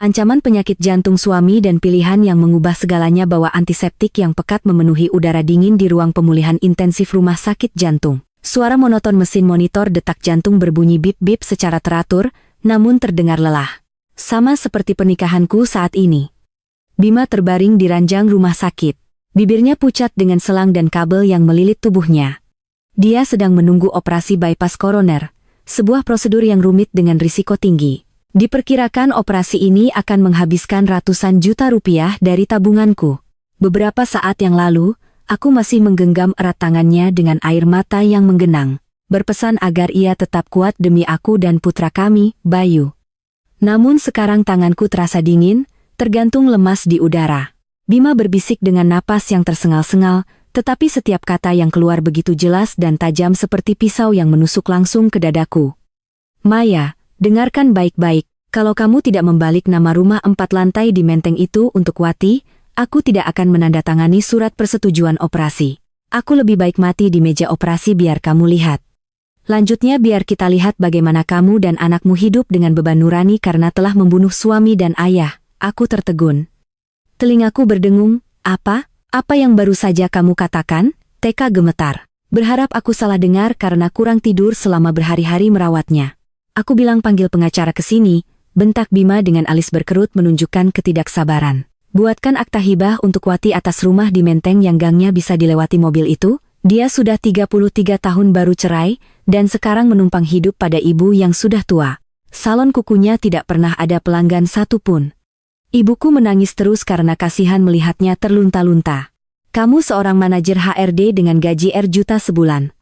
Ancaman penyakit jantung suami dan pilihan yang mengubah segalanya bawa antiseptik yang pekat memenuhi udara dingin di ruang pemulihan intensif rumah sakit jantung. Suara monoton mesin monitor detak jantung berbunyi bip-bip secara teratur, namun terdengar lelah. Sama seperti pernikahanku saat ini. Bima terbaring di ranjang rumah sakit. Bibirnya pucat dengan selang dan kabel yang melilit tubuhnya. Dia sedang menunggu operasi bypass koroner, sebuah prosedur yang rumit dengan risiko tinggi. Diperkirakan operasi ini akan menghabiskan ratusan juta rupiah dari tabunganku. Beberapa saat yang lalu, aku masih menggenggam erat tangannya dengan air mata yang menggenang, berpesan agar ia tetap kuat demi aku dan putra kami, Bayu. Namun sekarang tanganku terasa dingin, tergantung lemas di udara. Bima berbisik dengan napas yang tersengal-sengal, tetapi setiap kata yang keluar begitu jelas dan tajam seperti pisau yang menusuk langsung ke dadaku. Maya, dengarkan baik-baik, kalau kamu tidak membalik nama rumah 4 lantai di Menteng itu untuk Wati, aku tidak akan menandatangani surat persetujuan operasi. Aku lebih baik mati di meja operasi biar kamu lihat. Lanjutnya biar kita lihat bagaimana kamu dan anakmu hidup dengan beban nurani karena telah membunuh suami dan ayah. Aku tertegun. Telingaku berdengung, apa? Apa yang baru saja kamu katakan? Teka gemetar. Berharap aku salah dengar karena kurang tidur selama berhari-hari merawatnya. Aku bilang panggil pengacara ke sini, bentak Bima dengan alis berkerut menunjukkan ketidaksabaran. Buatkan akta hibah untuk Wati atas rumah di Menteng yang gangnya bisa dilewati mobil itu. Dia sudah 33 tahun baru cerai, dan sekarang menumpang hidup pada ibu yang sudah tua. Salon kukunya tidak pernah ada pelanggan satupun. Ibuku menangis terus karena kasihan melihatnya terlunta-lunta. Kamu seorang manajer HRD dengan gaji juta sebulan.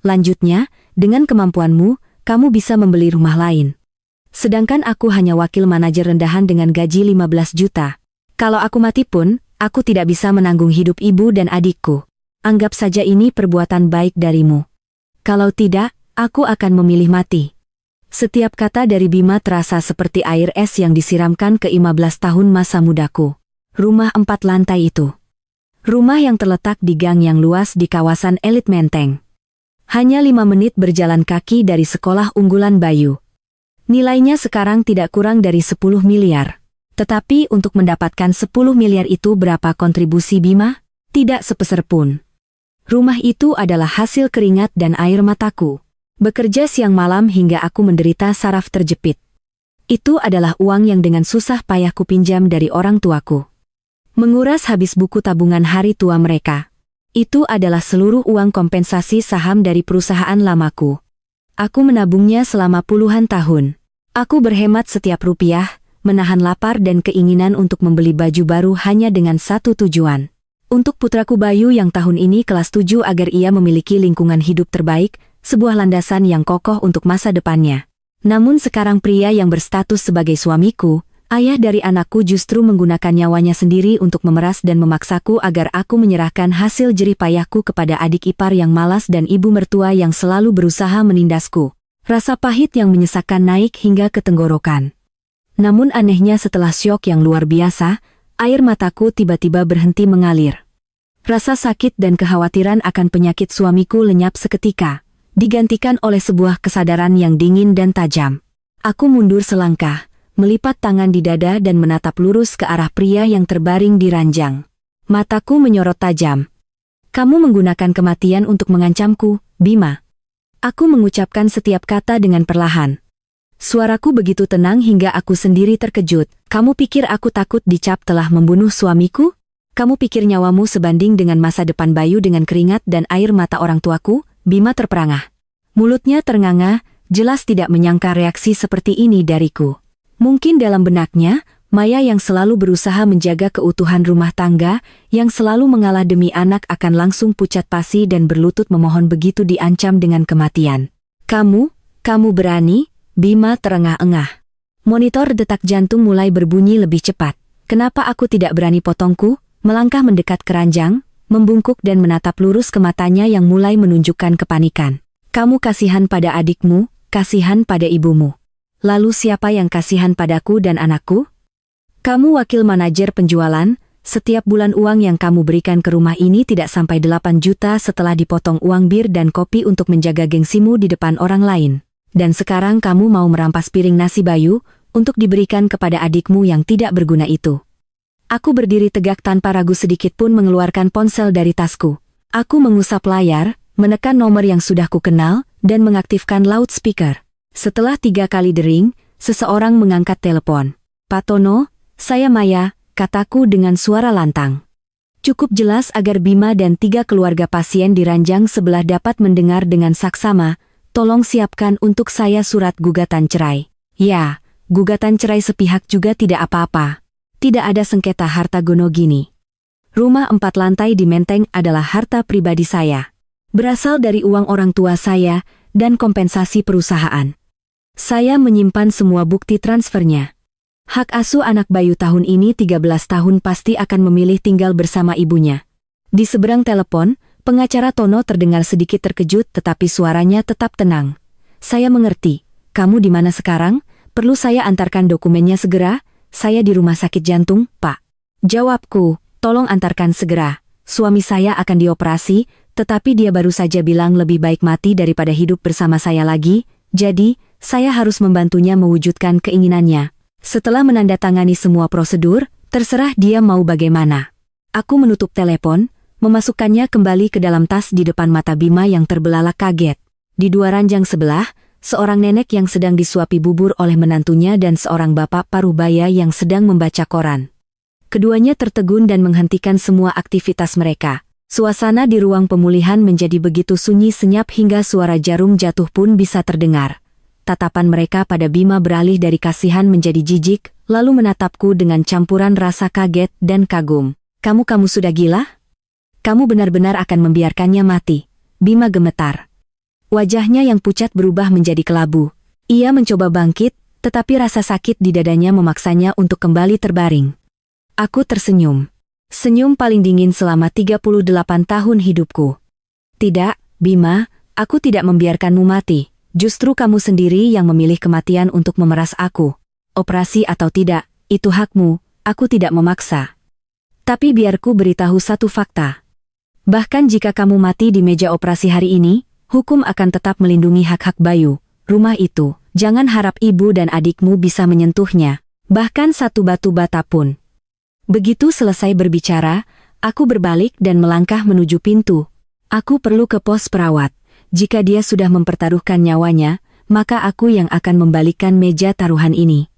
Lanjutnya, dengan kemampuanmu, kamu bisa membeli rumah lain. Sedangkan aku hanya wakil manajer rendahan dengan gaji 15 juta. Kalau aku mati pun, aku tidak bisa menanggung hidup ibu dan adikku. Anggap saja ini perbuatan baik darimu. Kalau tidak, aku akan memilih mati. Setiap kata dari Bima terasa seperti air es yang disiramkan ke 15 tahun masa mudaku. Rumah 4 lantai itu. Rumah yang terletak di gang yang luas di kawasan elit Menteng. Hanya 5 menit berjalan kaki dari sekolah unggulan Bayu. Nilainya sekarang tidak kurang dari 10 miliar. Tetapi untuk mendapatkan 10 miliar itu berapa kontribusi Bima? Tidak sepeser pun. Rumah itu adalah hasil keringat dan air mataku. Bekerja siang malam hingga aku menderita saraf terjepit. Itu adalah uang yang dengan susah payah kupinjam dari orang tuaku. Menguras habis buku tabungan hari tua mereka. Itu adalah seluruh uang kompensasi saham dari perusahaan lamaku. Aku menabungnya selama puluhan tahun. Aku berhemat setiap rupiah, menahan lapar dan keinginan untuk membeli baju baru hanya dengan satu tujuan. Untuk putraku Bayu yang tahun ini kelas 7 agar ia memiliki lingkungan hidup terbaik, sebuah landasan yang kokoh untuk masa depannya. Namun sekarang pria yang berstatus sebagai suamiku, ayah dari anakku justru menggunakan nyawanya sendiri untuk memeras dan memaksaku agar aku menyerahkan hasil jerih payahku kepada adik ipar yang malas dan ibu mertua yang selalu berusaha menindasku. Rasa pahit yang menyesakkan naik hingga ke tenggorokan. Namun anehnya setelah syok yang luar biasa, air mataku tiba-tiba berhenti mengalir. Rasa sakit dan kekhawatiran akan penyakit suamiku lenyap seketika, digantikan oleh sebuah kesadaran yang dingin dan tajam. Aku mundur selangkah, melipat tangan di dada dan menatap lurus ke arah pria yang terbaring di ranjang. Mataku menyorot tajam. Kamu menggunakan kematian untuk mengancamku, Bima. Aku mengucapkan setiap kata dengan perlahan. Suaraku begitu tenang hingga aku sendiri terkejut. Kamu pikir aku takut dicap telah membunuh suamiku? Kamu pikir nyawamu sebanding dengan masa depan Bayu dengan keringat dan air mata orang tuaku? Bima terperangah. Mulutnya ternganga, jelas tidak menyangka reaksi seperti ini dariku. Mungkin dalam benaknya, Maya yang selalu berusaha menjaga keutuhan rumah tangga, yang selalu mengalah demi anak akan langsung pucat pasi dan berlutut memohon begitu diancam dengan kematian. Kamu berani? Bima terengah-engah. Monitor detak jantung mulai berbunyi lebih cepat. Kenapa aku tidak berani potongku? Melangkah mendekat ke ranjang, membungkuk dan menatap lurus ke matanya yang mulai menunjukkan kepanikan. Kamu kasihan pada adikmu, kasihan pada ibumu. Lalu siapa yang kasihan padaku dan anakku? Kamu wakil manajer penjualan, setiap bulan uang yang kamu berikan ke rumah ini tidak sampai 8 juta setelah dipotong uang bir dan kopi untuk menjaga gengsimu di depan orang lain. Dan sekarang kamu mau merampas piring nasi Bayu, untuk diberikan kepada adikmu yang tidak berguna itu. Aku berdiri tegak tanpa ragu sedikit pun mengeluarkan ponsel dari tasku. Aku mengusap layar, menekan nomor yang sudah kukenal, dan mengaktifkan loudspeaker. Setelah 3 kali dering, seseorang mengangkat telepon. "Pak Tono, saya Maya," kataku dengan suara lantang. Cukup jelas agar Bima dan 3 keluarga pasien di ranjang sebelah dapat mendengar dengan saksama, "Tolong siapkan untuk saya surat gugatan cerai." Ya, gugatan cerai sepihak juga tidak apa-apa. Tidak ada sengketa harta gono gini. Rumah 4 lantai di Menteng adalah harta pribadi saya. Berasal dari uang orang tua saya dan kompensasi perusahaan. Saya menyimpan semua bukti transfernya. Hak asuh anak Bayu tahun ini 13 tahun pasti akan memilih tinggal bersama ibunya. Di seberang telepon, pengacara Tono terdengar sedikit terkejut tetapi suaranya tetap tenang. "Saya mengerti. Kamu di mana sekarang? Perlu saya antarkan dokumennya segera? Saya di rumah sakit jantung, Pak." Jawabku, "Tolong antarkan segera. Suami saya akan dioperasi, tetapi dia baru saja bilang lebih baik mati daripada hidup bersama saya lagi, jadi, saya harus membantunya mewujudkan keinginannya. Setelah menandatangani semua prosedur, terserah dia mau bagaimana." Aku menutup telepon, memasukkannya kembali ke dalam tas di depan mata Bima yang terbelalak kaget. Di 2 ranjang sebelah, seorang nenek yang sedang disuapi bubur oleh menantunya dan seorang bapak parubaya yang sedang membaca koran. Keduanya tertegun dan menghentikan semua aktivitas mereka. Suasana di ruang pemulihan menjadi begitu sunyi senyap hingga suara jarum jatuh pun bisa terdengar. Tatapan mereka pada Bima beralih dari kasihan menjadi jijik, lalu menatapku dengan campuran rasa kaget dan kagum. Kamu sudah gila? Kamu benar-benar akan membiarkannya mati?" Bima gemetar. Wajahnya yang pucat berubah menjadi kelabu. Ia mencoba bangkit, tetapi rasa sakit di dadanya memaksanya untuk kembali terbaring. Aku tersenyum. Senyum paling dingin selama 38 tahun hidupku. "Tidak, Bima, aku tidak membiarkanmu mati. Justru kamu sendiri yang memilih kematian untuk memeras aku. Operasi atau tidak, itu hakmu, aku tidak memaksa. Tapi biarku beritahu satu fakta. Bahkan jika kamu mati di meja operasi hari ini, hukum akan tetap melindungi hak-hak Bayu. Rumah itu, jangan harap ibu dan adikmu bisa menyentuhnya, bahkan satu batu bata pun." Begitu selesai berbicara, aku berbalik dan melangkah menuju pintu. Aku perlu ke pos perawat. Jika dia sudah mempertaruhkan nyawanya, maka aku yang akan membalikkan meja taruhan ini.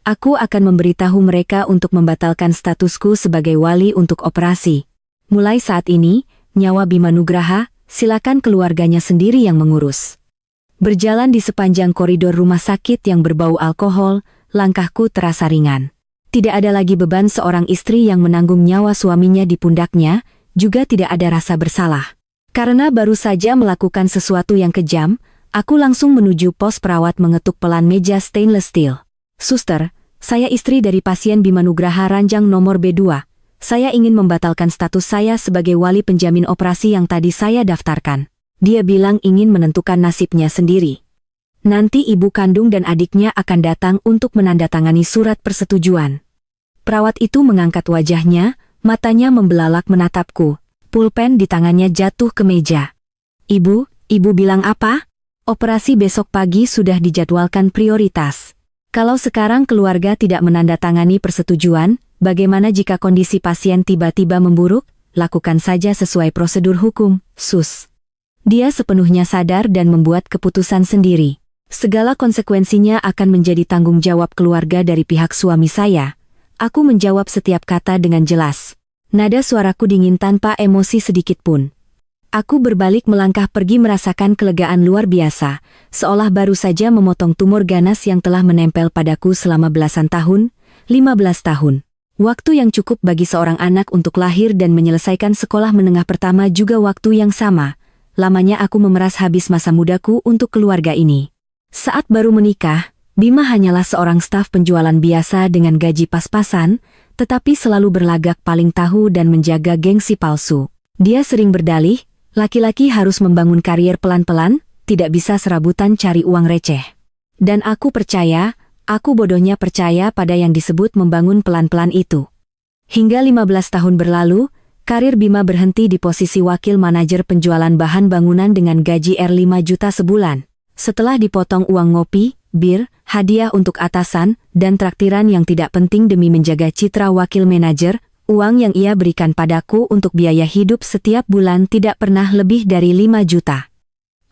Aku akan memberitahu mereka untuk membatalkan statusku sebagai wali untuk operasi. Mulai saat ini, nyawa Bima Nugraha, silakan keluarganya sendiri yang mengurus. Berjalan di sepanjang koridor rumah sakit yang berbau alkohol, langkahku terasa ringan. Tidak ada lagi beban seorang istri yang menanggung nyawa suaminya di pundaknya, juga tidak ada rasa bersalah. Karena baru saja melakukan sesuatu yang kejam, aku langsung menuju pos perawat mengetuk pelan meja stainless steel. "Suster, saya istri dari pasien Bima Nugraha ranjang nomor B2. Saya ingin membatalkan status saya sebagai wali penjamin operasi yang tadi saya daftarkan." Dia bilang ingin menentukan nasibnya sendiri. Nanti ibu kandung dan adiknya akan datang untuk menandatangani surat persetujuan. Perawat itu mengangkat wajahnya, matanya membelalak menatapku. Pulpen di tangannya jatuh ke meja. Ibu bilang apa? Operasi besok pagi sudah dijadwalkan prioritas. Kalau sekarang keluarga tidak menandatangani persetujuan, bagaimana jika kondisi pasien tiba-tiba memburuk? Lakukan saja sesuai prosedur hukum, Sus. Dia sepenuhnya sadar dan membuat keputusan sendiri. Segala konsekuensinya akan menjadi tanggung jawab keluarga dari pihak suami saya. Aku menjawab setiap kata dengan jelas. Nada suaraku dingin tanpa emosi sedikit pun. Aku berbalik melangkah pergi merasakan kelegaan luar biasa, seolah baru saja memotong tumor ganas yang telah menempel padaku selama belasan tahun, 15 tahun. Waktu yang cukup bagi seorang anak untuk lahir dan menyelesaikan sekolah menengah pertama juga waktu yang sama. Lamanya aku memeras habis masa mudaku untuk keluarga ini. Saat baru menikah, Bima hanyalah seorang staf penjualan biasa dengan gaji pas-pasan, tetapi selalu berlagak paling tahu dan menjaga gengsi palsu. Dia sering berdalih, laki-laki harus membangun karier pelan-pelan, tidak bisa serabutan cari uang receh. Dan aku percaya, aku bodohnya percaya pada yang disebut membangun pelan-pelan itu. Hingga 15 tahun berlalu, karir Bima berhenti di posisi wakil manajer penjualan bahan bangunan dengan gaji R5 juta sebulan. Setelah dipotong uang ngopi, bir, hadiah untuk atasan, dan traktiran yang tidak penting demi menjaga citra wakil manajer. Uang yang ia berikan padaku untuk biaya hidup setiap bulan tidak pernah lebih dari 5 juta.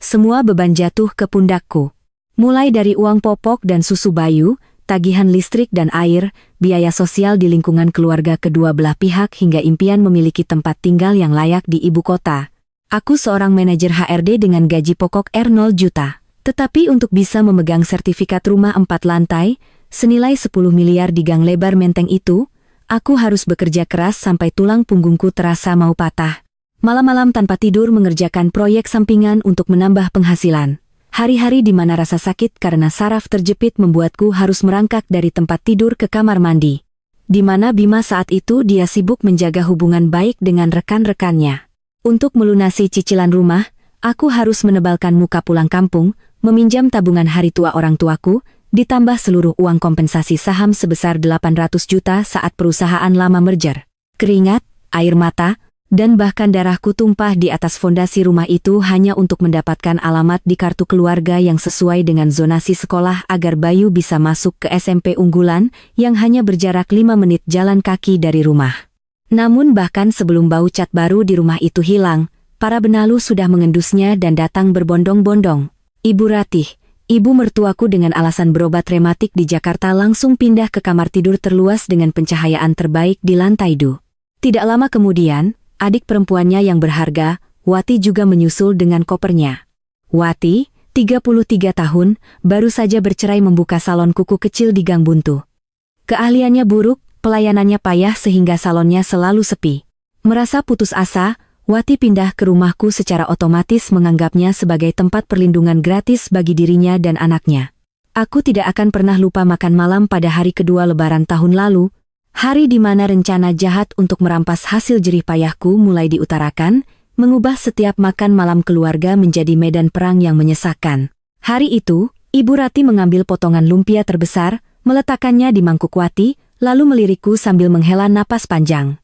Semua beban jatuh ke pundakku. Mulai dari uang popok dan susu bayu, tagihan listrik dan air, biaya sosial di lingkungan keluarga kedua belah pihak hingga impian memiliki tempat tinggal yang layak di ibu kota. Aku seorang manajer HRD dengan gaji pokok R0 juta. Tetapi untuk bisa memegang sertifikat rumah 4 lantai, senilai 10 miliar di gang lebar Menteng itu, aku harus bekerja keras sampai tulang punggungku terasa mau patah. Malam-malam tanpa tidur mengerjakan proyek sampingan untuk menambah penghasilan. Hari-hari di mana rasa sakit karena saraf terjepit membuatku harus merangkak dari tempat tidur ke kamar mandi. Di mana Bima saat itu dia sibuk menjaga hubungan baik dengan rekan-rekannya. Untuk melunasi cicilan rumah, aku harus menebalkan muka pulang kampung, meminjam tabungan hari tua orang tuaku, ditambah seluruh uang kompensasi saham sebesar 800 juta saat perusahaan lama merger. Keringat, air mata, dan bahkan darahku tumpah di atas fondasi rumah itu hanya untuk mendapatkan alamat di kartu keluarga yang sesuai dengan zonasi sekolah agar Bayu bisa masuk ke SMP unggulan yang hanya berjarak 5 menit jalan kaki dari rumah. Namun bahkan sebelum bau cat baru di rumah itu hilang, para benalu sudah mengendusnya dan datang berbondong-bondong. Ibu Ratih, ibu mertuaku dengan alasan berobat rematik di Jakarta langsung pindah ke kamar tidur terluas dengan pencahayaan terbaik di lantai 2. Tidak lama kemudian, adik perempuannya yang berharga, Wati juga menyusul dengan kopernya. Wati, 33 tahun, baru saja bercerai membuka salon kuku kecil di Gang Buntu. Keahliannya buruk, pelayanannya payah sehingga salonnya selalu sepi. Merasa putus asa, Wati pindah ke rumahku secara otomatis menganggapnya sebagai tempat perlindungan gratis bagi dirinya dan anaknya. Aku tidak akan pernah lupa makan malam pada hari kedua Lebaran tahun lalu, hari di mana rencana jahat untuk merampas hasil jerih payahku mulai diutarakan, mengubah setiap makan malam keluarga menjadi medan perang yang menyesakan. Hari itu, Ibu Rati mengambil potongan lumpia terbesar, meletakkannya di mangkuk Wati, lalu melirikku sambil menghela napas panjang.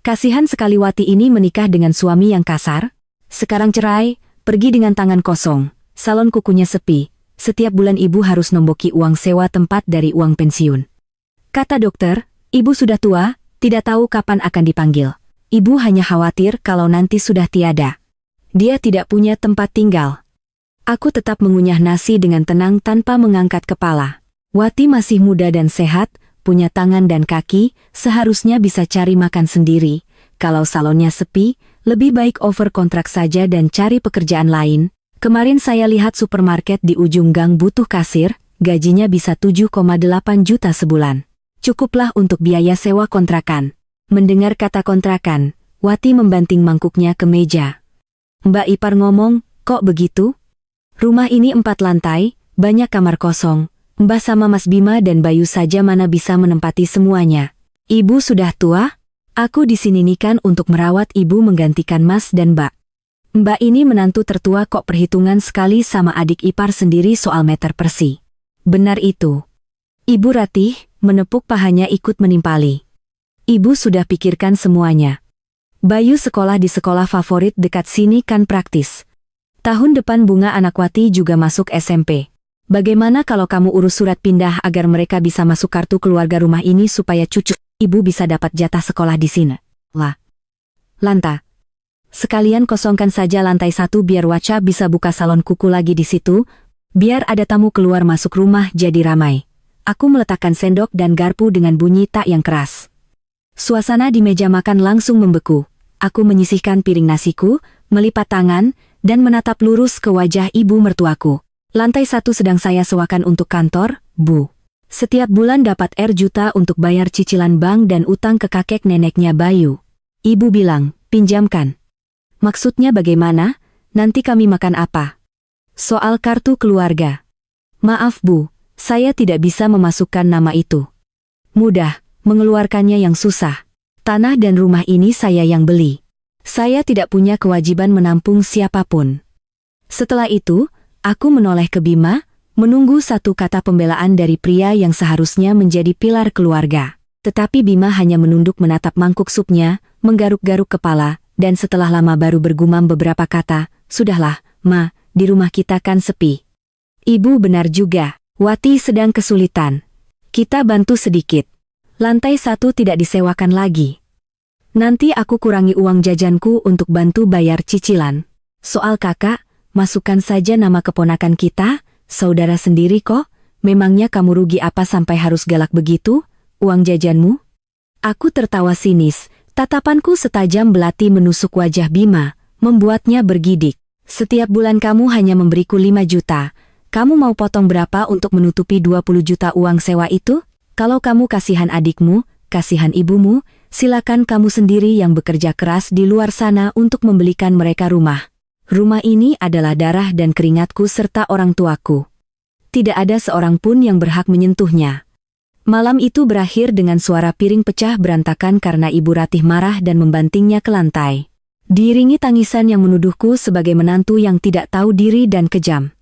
Kasihan sekali Wati ini menikah dengan suami yang kasar. Sekarang cerai, pergi dengan tangan kosong, salon kukunya sepi, setiap bulan ibu harus nomboki uang sewa tempat dari uang pensiun. Kata dokter, ibu sudah tua, tidak tahu kapan akan dipanggil. Ibu hanya khawatir kalau nanti sudah tiada. Dia tidak punya tempat tinggal. Aku tetap mengunyah nasi dengan tenang tanpa mengangkat kepala. Wati masih muda dan sehat, punya tangan dan kaki, seharusnya bisa cari makan sendiri. Kalau salonnya sepi, lebih baik over kontrak saja dan cari pekerjaan lain. Kemarin saya lihat supermarket di ujung gang butuh kasir, gajinya bisa 7,8 juta sebulan. Cukuplah untuk biaya sewa kontrakan. Mendengar kata kontrakan, Wati membanting mangkuknya ke meja. Mbak Ipar ngomong, kok begitu? Rumah ini 4 lantai, banyak kamar kosong. Mbah sama Mas Bima dan Bayu saja mana bisa menempati semuanya. Ibu sudah tua? Aku di sini kan untuk merawat ibu menggantikan Mas dan Mbak. Mbak ini menantu tertua kok perhitungan sekali sama adik ipar sendiri soal meter persi. Benar itu. Ibu Ratih menepuk pahanya ikut menimpali. Ibu sudah pikirkan semuanya. Bayu sekolah di sekolah favorit dekat sini kan praktis. Tahun depan Bunga anak Wati juga masuk SMP. Bagaimana kalau kamu urus surat pindah agar mereka bisa masuk kartu keluarga rumah ini supaya cucu ibu bisa dapat jatah sekolah di sini? Lah. Lanta. Sekalian kosongkan saja lantai 1 biar Waca bisa buka salon kuku lagi di situ, biar ada tamu keluar masuk rumah jadi ramai. Aku meletakkan sendok dan garpu dengan bunyi tak yang keras. Suasana di meja makan langsung membeku. Aku menyisihkan piring nasiku, melipat tangan, dan menatap lurus ke wajah ibu mertuaku. Lantai 1 sedang saya sewakan untuk kantor, Bu. Setiap bulan dapat R juta untuk bayar cicilan bank dan utang ke kakek neneknya Bayu. Ibu bilang, pinjamkan. Maksudnya bagaimana? Nanti kami makan apa? Soal kartu keluarga. Maaf Bu, saya tidak bisa memasukkan nama itu. Mudah, mengeluarkannya yang susah. Tanah dan rumah ini saya yang beli. Saya tidak punya kewajiban menampung siapapun. Setelah itu, aku menoleh ke Bima, menunggu satu kata pembelaan dari pria yang seharusnya menjadi pilar keluarga. Tetapi Bima hanya menunduk menatap mangkuk supnya, menggaruk-garuk kepala, dan setelah lama baru bergumam beberapa kata, "Sudahlah, Ma, di rumah kita kan sepi." Ibu benar juga. Wati sedang kesulitan. Kita bantu sedikit. Lantai 1 tidak disewakan lagi. Nanti aku kurangi uang jajanku untuk bantu bayar cicilan. Soal kakak, masukkan saja nama keponakan kita, saudara sendiri kok. Memangnya kamu rugi apa sampai harus galak begitu, uang jajanmu? Aku tertawa sinis, tatapanku setajam belati menusuk wajah Bima, membuatnya bergidik. Setiap bulan kamu hanya memberiku 5 juta. Kamu mau potong berapa untuk menutupi 20 juta uang sewa itu? Kalau kamu kasihan adikmu, kasihan ibumu, silakan kamu sendiri yang bekerja keras di luar sana untuk membelikan mereka rumah. Rumah ini adalah darah dan keringatku serta orang tuaku. Tidak ada seorang pun yang berhak menyentuhnya. Malam itu berakhir dengan suara piring pecah berantakan karena Ibu Ratih marah dan membantingnya ke lantai. Diiringi tangisan yang menuduhku sebagai menantu yang tidak tahu diri dan kejam.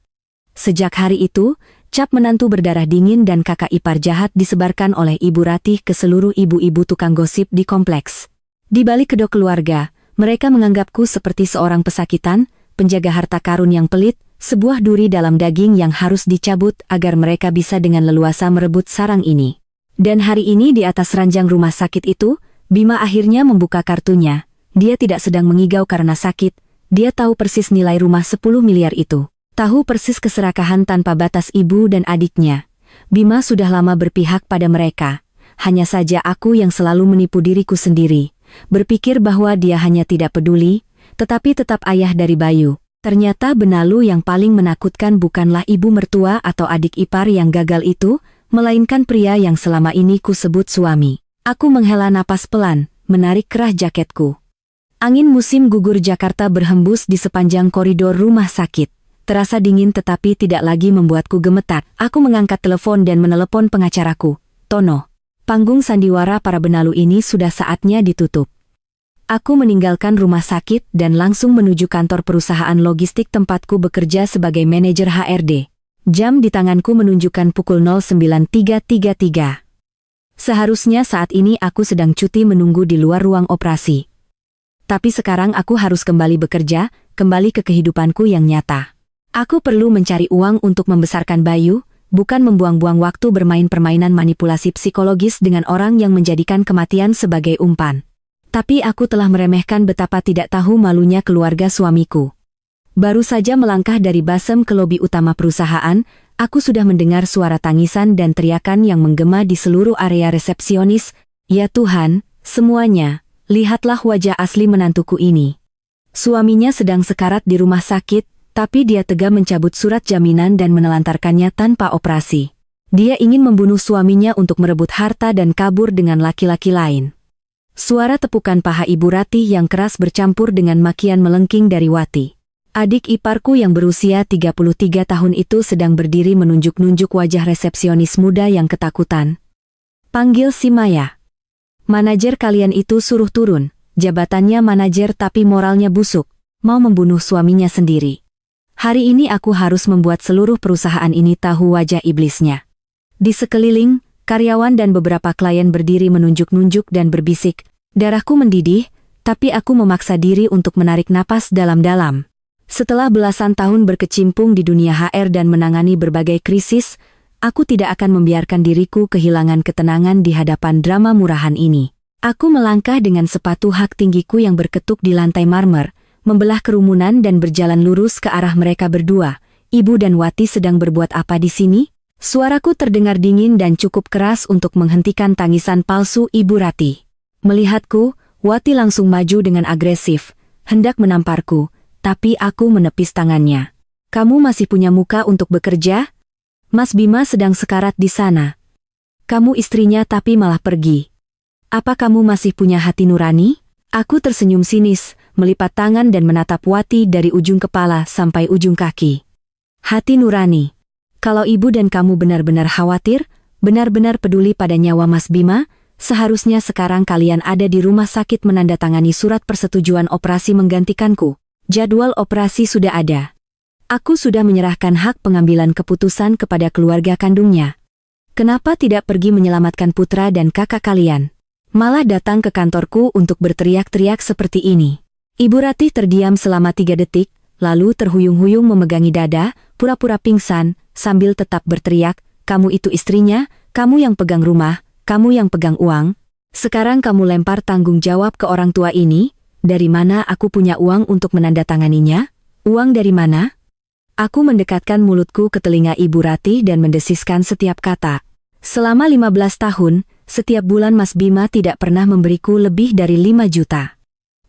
Sejak hari itu, cap menantu berdarah dingin dan kakak ipar jahat disebarkan oleh Ibu Ratih ke seluruh ibu-ibu tukang gosip di kompleks. Di balik kedok keluarga, mereka menganggapku seperti seorang pesakitan, penjaga harta karun yang pelit, sebuah duri dalam daging yang harus dicabut agar mereka bisa dengan leluasa merebut sarang ini. Dan hari ini di atas ranjang rumah sakit itu, Bima akhirnya membuka kartunya. Dia tidak sedang mengigau karena sakit, dia tahu persis nilai rumah 10 miliar itu. Tahu persis keserakahan tanpa batas ibu dan adiknya. Bima sudah lama berpihak pada mereka. Hanya saja aku yang selalu menipu diriku sendiri. Berpikir bahwa dia hanya tidak peduli, tetapi tetap ayah dari Bayu. Ternyata benalu yang paling menakutkan bukanlah ibu mertua atau adik ipar yang gagal itu, melainkan pria yang selama ini ku sebut suami. Aku menghela napas pelan, menarik kerah jaketku. Angin musim gugur Jakarta berhembus di sepanjang koridor rumah sakit. Terasa dingin tetapi tidak lagi membuatku gemetar. Aku mengangkat telepon dan menelepon pengacaraku. Tono, panggung sandiwara para benalu ini sudah saatnya ditutup. Aku meninggalkan rumah sakit dan langsung menuju kantor perusahaan logistik tempatku bekerja sebagai manajer HRD. Jam di tanganku menunjukkan pukul 09.33. Seharusnya saat ini aku sedang cuti menunggu di luar ruang operasi. Tapi sekarang aku harus kembali bekerja, kembali ke kehidupanku yang nyata. Aku perlu mencari uang untuk membesarkan Bayu, bukan membuang-buang waktu bermain permainan manipulasi psikologis dengan orang yang menjadikan kematian sebagai umpan. Tapi aku telah meremehkan betapa tidak tahu malunya keluarga suamiku. Baru saja melangkah dari basem ke lobi utama perusahaan, aku sudah mendengar suara tangisan dan teriakan yang menggema di seluruh area resepsionis. Ya Tuhan, semuanya, lihatlah wajah asli menantuku ini. Suaminya sedang sekarat di rumah sakit, tapi dia tega mencabut surat jaminan dan menelantarkannya tanpa operasi. Dia ingin membunuh suaminya untuk merebut harta dan kabur dengan laki-laki lain. Suara tepukan paha Ibu Ratih yang keras bercampur dengan makian melengking dari Wati. Adik iparku yang berusia 33 tahun itu sedang berdiri menunjuk-nunjuk wajah resepsionis muda yang ketakutan. Panggil si Maya. Manajer kalian itu suruh turun, jabatannya manajer tapi moralnya busuk, mau membunuh suaminya sendiri. Hari ini aku harus membuat seluruh perusahaan ini tahu wajah iblisnya. Di sekeliling, karyawan dan beberapa klien berdiri menunjuk-nunjuk dan berbisik. Darahku mendidih, tapi aku memaksa diri untuk menarik napas dalam-dalam. Setelah belasan tahun berkecimpung di dunia HR dan menangani berbagai krisis, aku tidak akan membiarkan diriku kehilangan ketenangan di hadapan drama murahan ini. Aku melangkah dengan sepatu hak tinggiku yang berketuk di lantai marmer, membelah kerumunan dan berjalan lurus ke arah mereka berdua. Ibu dan Wati sedang berbuat apa di sini? Suaraku terdengar dingin dan cukup keras untuk menghentikan tangisan palsu Ibu Ratih. Melihatku, Wati langsung maju dengan agresif, hendak menamparku, tapi aku menepis tangannya. Kamu masih punya muka untuk bekerja? Mas Bima sedang sekarat di sana. Kamu istrinya tapi malah pergi. Apa kamu masih punya hati nurani? Aku tersenyum sinis, melipat tangan dan menatap Wati dari ujung kepala sampai ujung kaki. Hati nurani. Kalau ibu dan kamu benar-benar khawatir, benar-benar peduli pada nyawa Mas Bima, seharusnya sekarang kalian ada di rumah sakit menandatangani surat persetujuan operasi menggantikanku. Jadwal operasi sudah ada. Aku sudah menyerahkan hak pengambilan keputusan kepada keluarga kandungnya. Kenapa tidak pergi menyelamatkan putra dan kakak kalian? Malah datang ke kantorku untuk berteriak-teriak seperti ini. Ibu Ratih terdiam selama 3 detik, lalu terhuyung-huyung memegangi dada, pura-pura pingsan, sambil tetap berteriak, kamu itu istrinya, kamu yang pegang rumah, kamu yang pegang uang. Sekarang kamu lempar tanggung jawab ke orang tua ini, dari mana aku punya uang untuk menandatanganinya? Uang dari mana? Aku mendekatkan mulutku ke telinga Ibu Ratih dan mendesiskan setiap kata. Selama 15 tahun, setiap bulan Mas Bima tidak pernah memberiku lebih dari 5 juta.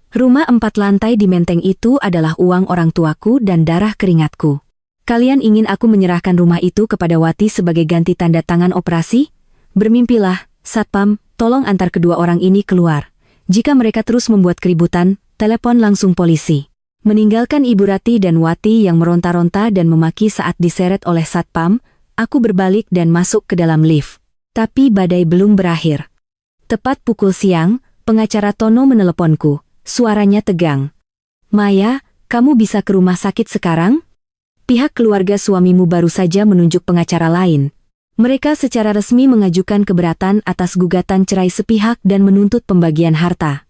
Rumah 4 lantai di Menteng itu adalah uang orang tuaku dan darah keringatku. Kalian ingin aku menyerahkan rumah itu kepada Wati sebagai ganti tanda tangan operasi? Bermimpilah, Satpam, tolong antar kedua orang ini keluar. Jika mereka terus membuat keributan, telepon langsung polisi. Meninggalkan Ibu Ratih dan Wati yang meronta-ronta dan memaki saat diseret oleh Satpam, aku berbalik dan masuk ke dalam lift. Tapi badai belum berakhir. Tepat pukul siang, pengacara Tono meneleponku. Suaranya tegang. Maya, kamu bisa ke rumah sakit sekarang? Pihak keluarga suamimu baru saja menunjuk pengacara lain. Mereka secara resmi mengajukan keberatan atas gugatan cerai sepihak dan menuntut pembagian harta.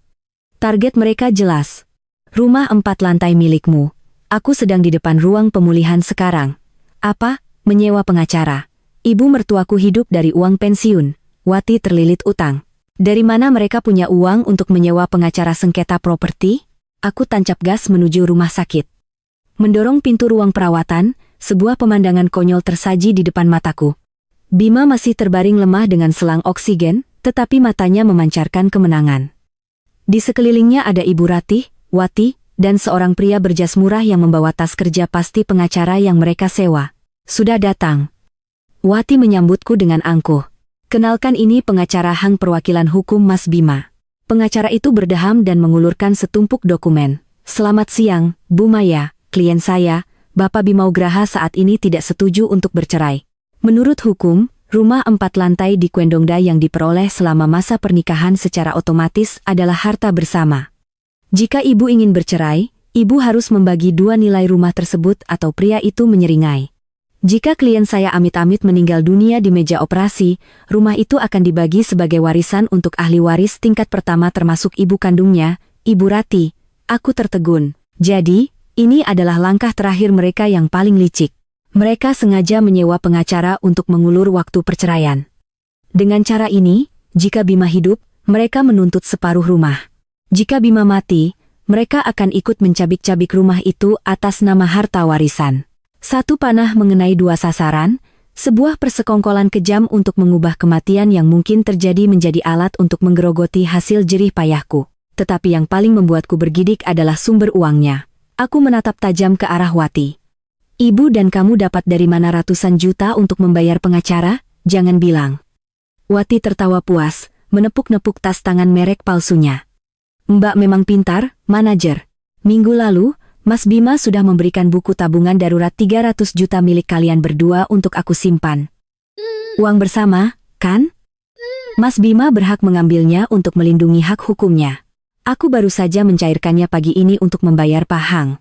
Target mereka jelas. Rumah 4 lantai milikmu. Aku sedang di depan ruang pemulihan sekarang. Apa? Menyewa pengacara. Ibu mertuaku hidup dari uang pensiun. Wati terlilit utang. Dari mana mereka punya uang untuk menyewa pengacara sengketa properti? Aku tancap gas menuju rumah sakit. Mendorong pintu ruang perawatan, sebuah pemandangan konyol tersaji di depan mataku. Bima masih terbaring lemah dengan selang oksigen, tetapi matanya memancarkan kemenangan. Di sekelilingnya ada Ibu Ratih, Wati, dan seorang pria berjas murah yang membawa tas kerja pasti pengacara yang mereka sewa. Sudah datang. Wati menyambutku dengan angkuh. Kenalkan, ini pengacara Hang perwakilan hukum Mas Bima. Pengacara itu berdeham dan mengulurkan setumpuk dokumen. Selamat siang, Bu Maya, klien saya, Bapak Bimaugraha saat ini tidak setuju untuk bercerai. Menurut hukum, rumah 4 lantai di Kwendongda yang diperoleh selama masa pernikahan secara otomatis adalah harta bersama. Jika ibu ingin bercerai, ibu harus membagi 2 nilai rumah tersebut atau pria itu menyeringai. Jika klien saya amit-amit meninggal dunia di meja operasi, rumah itu akan dibagi sebagai warisan untuk ahli waris tingkat pertama termasuk ibu kandungnya, Ibu Ratih. Aku tertegun. Jadi, ini adalah langkah terakhir mereka yang paling licik. Mereka sengaja menyewa pengacara untuk mengulur waktu perceraian. Dengan cara ini, jika Bima hidup, mereka menuntut separuh rumah. Jika Bima mati, mereka akan ikut mencabik-cabik rumah itu atas nama harta warisan. Satu panah mengenai 2 sasaran, sebuah persekongkolan kejam untuk mengubah kematian yang mungkin terjadi menjadi alat untuk menggerogoti hasil jerih payahku. Tetapi yang paling membuatku bergidik adalah sumber uangnya. Aku menatap tajam ke arah Wati. Ibu dan kamu dapat dari mana ratusan juta untuk membayar pengacara? Jangan bilang. Wati tertawa puas, menepuk-nepuk tas tangan merek palsunya. Mbak memang pintar, manajer. Minggu lalu, Mas Bima sudah memberikan buku tabungan darurat 300 juta milik kalian berdua untuk aku simpan. Uang bersama, kan? Mas Bima berhak mengambilnya untuk melindungi hak hukumnya. Aku baru saja mencairkannya pagi ini untuk membayar Pak Hang.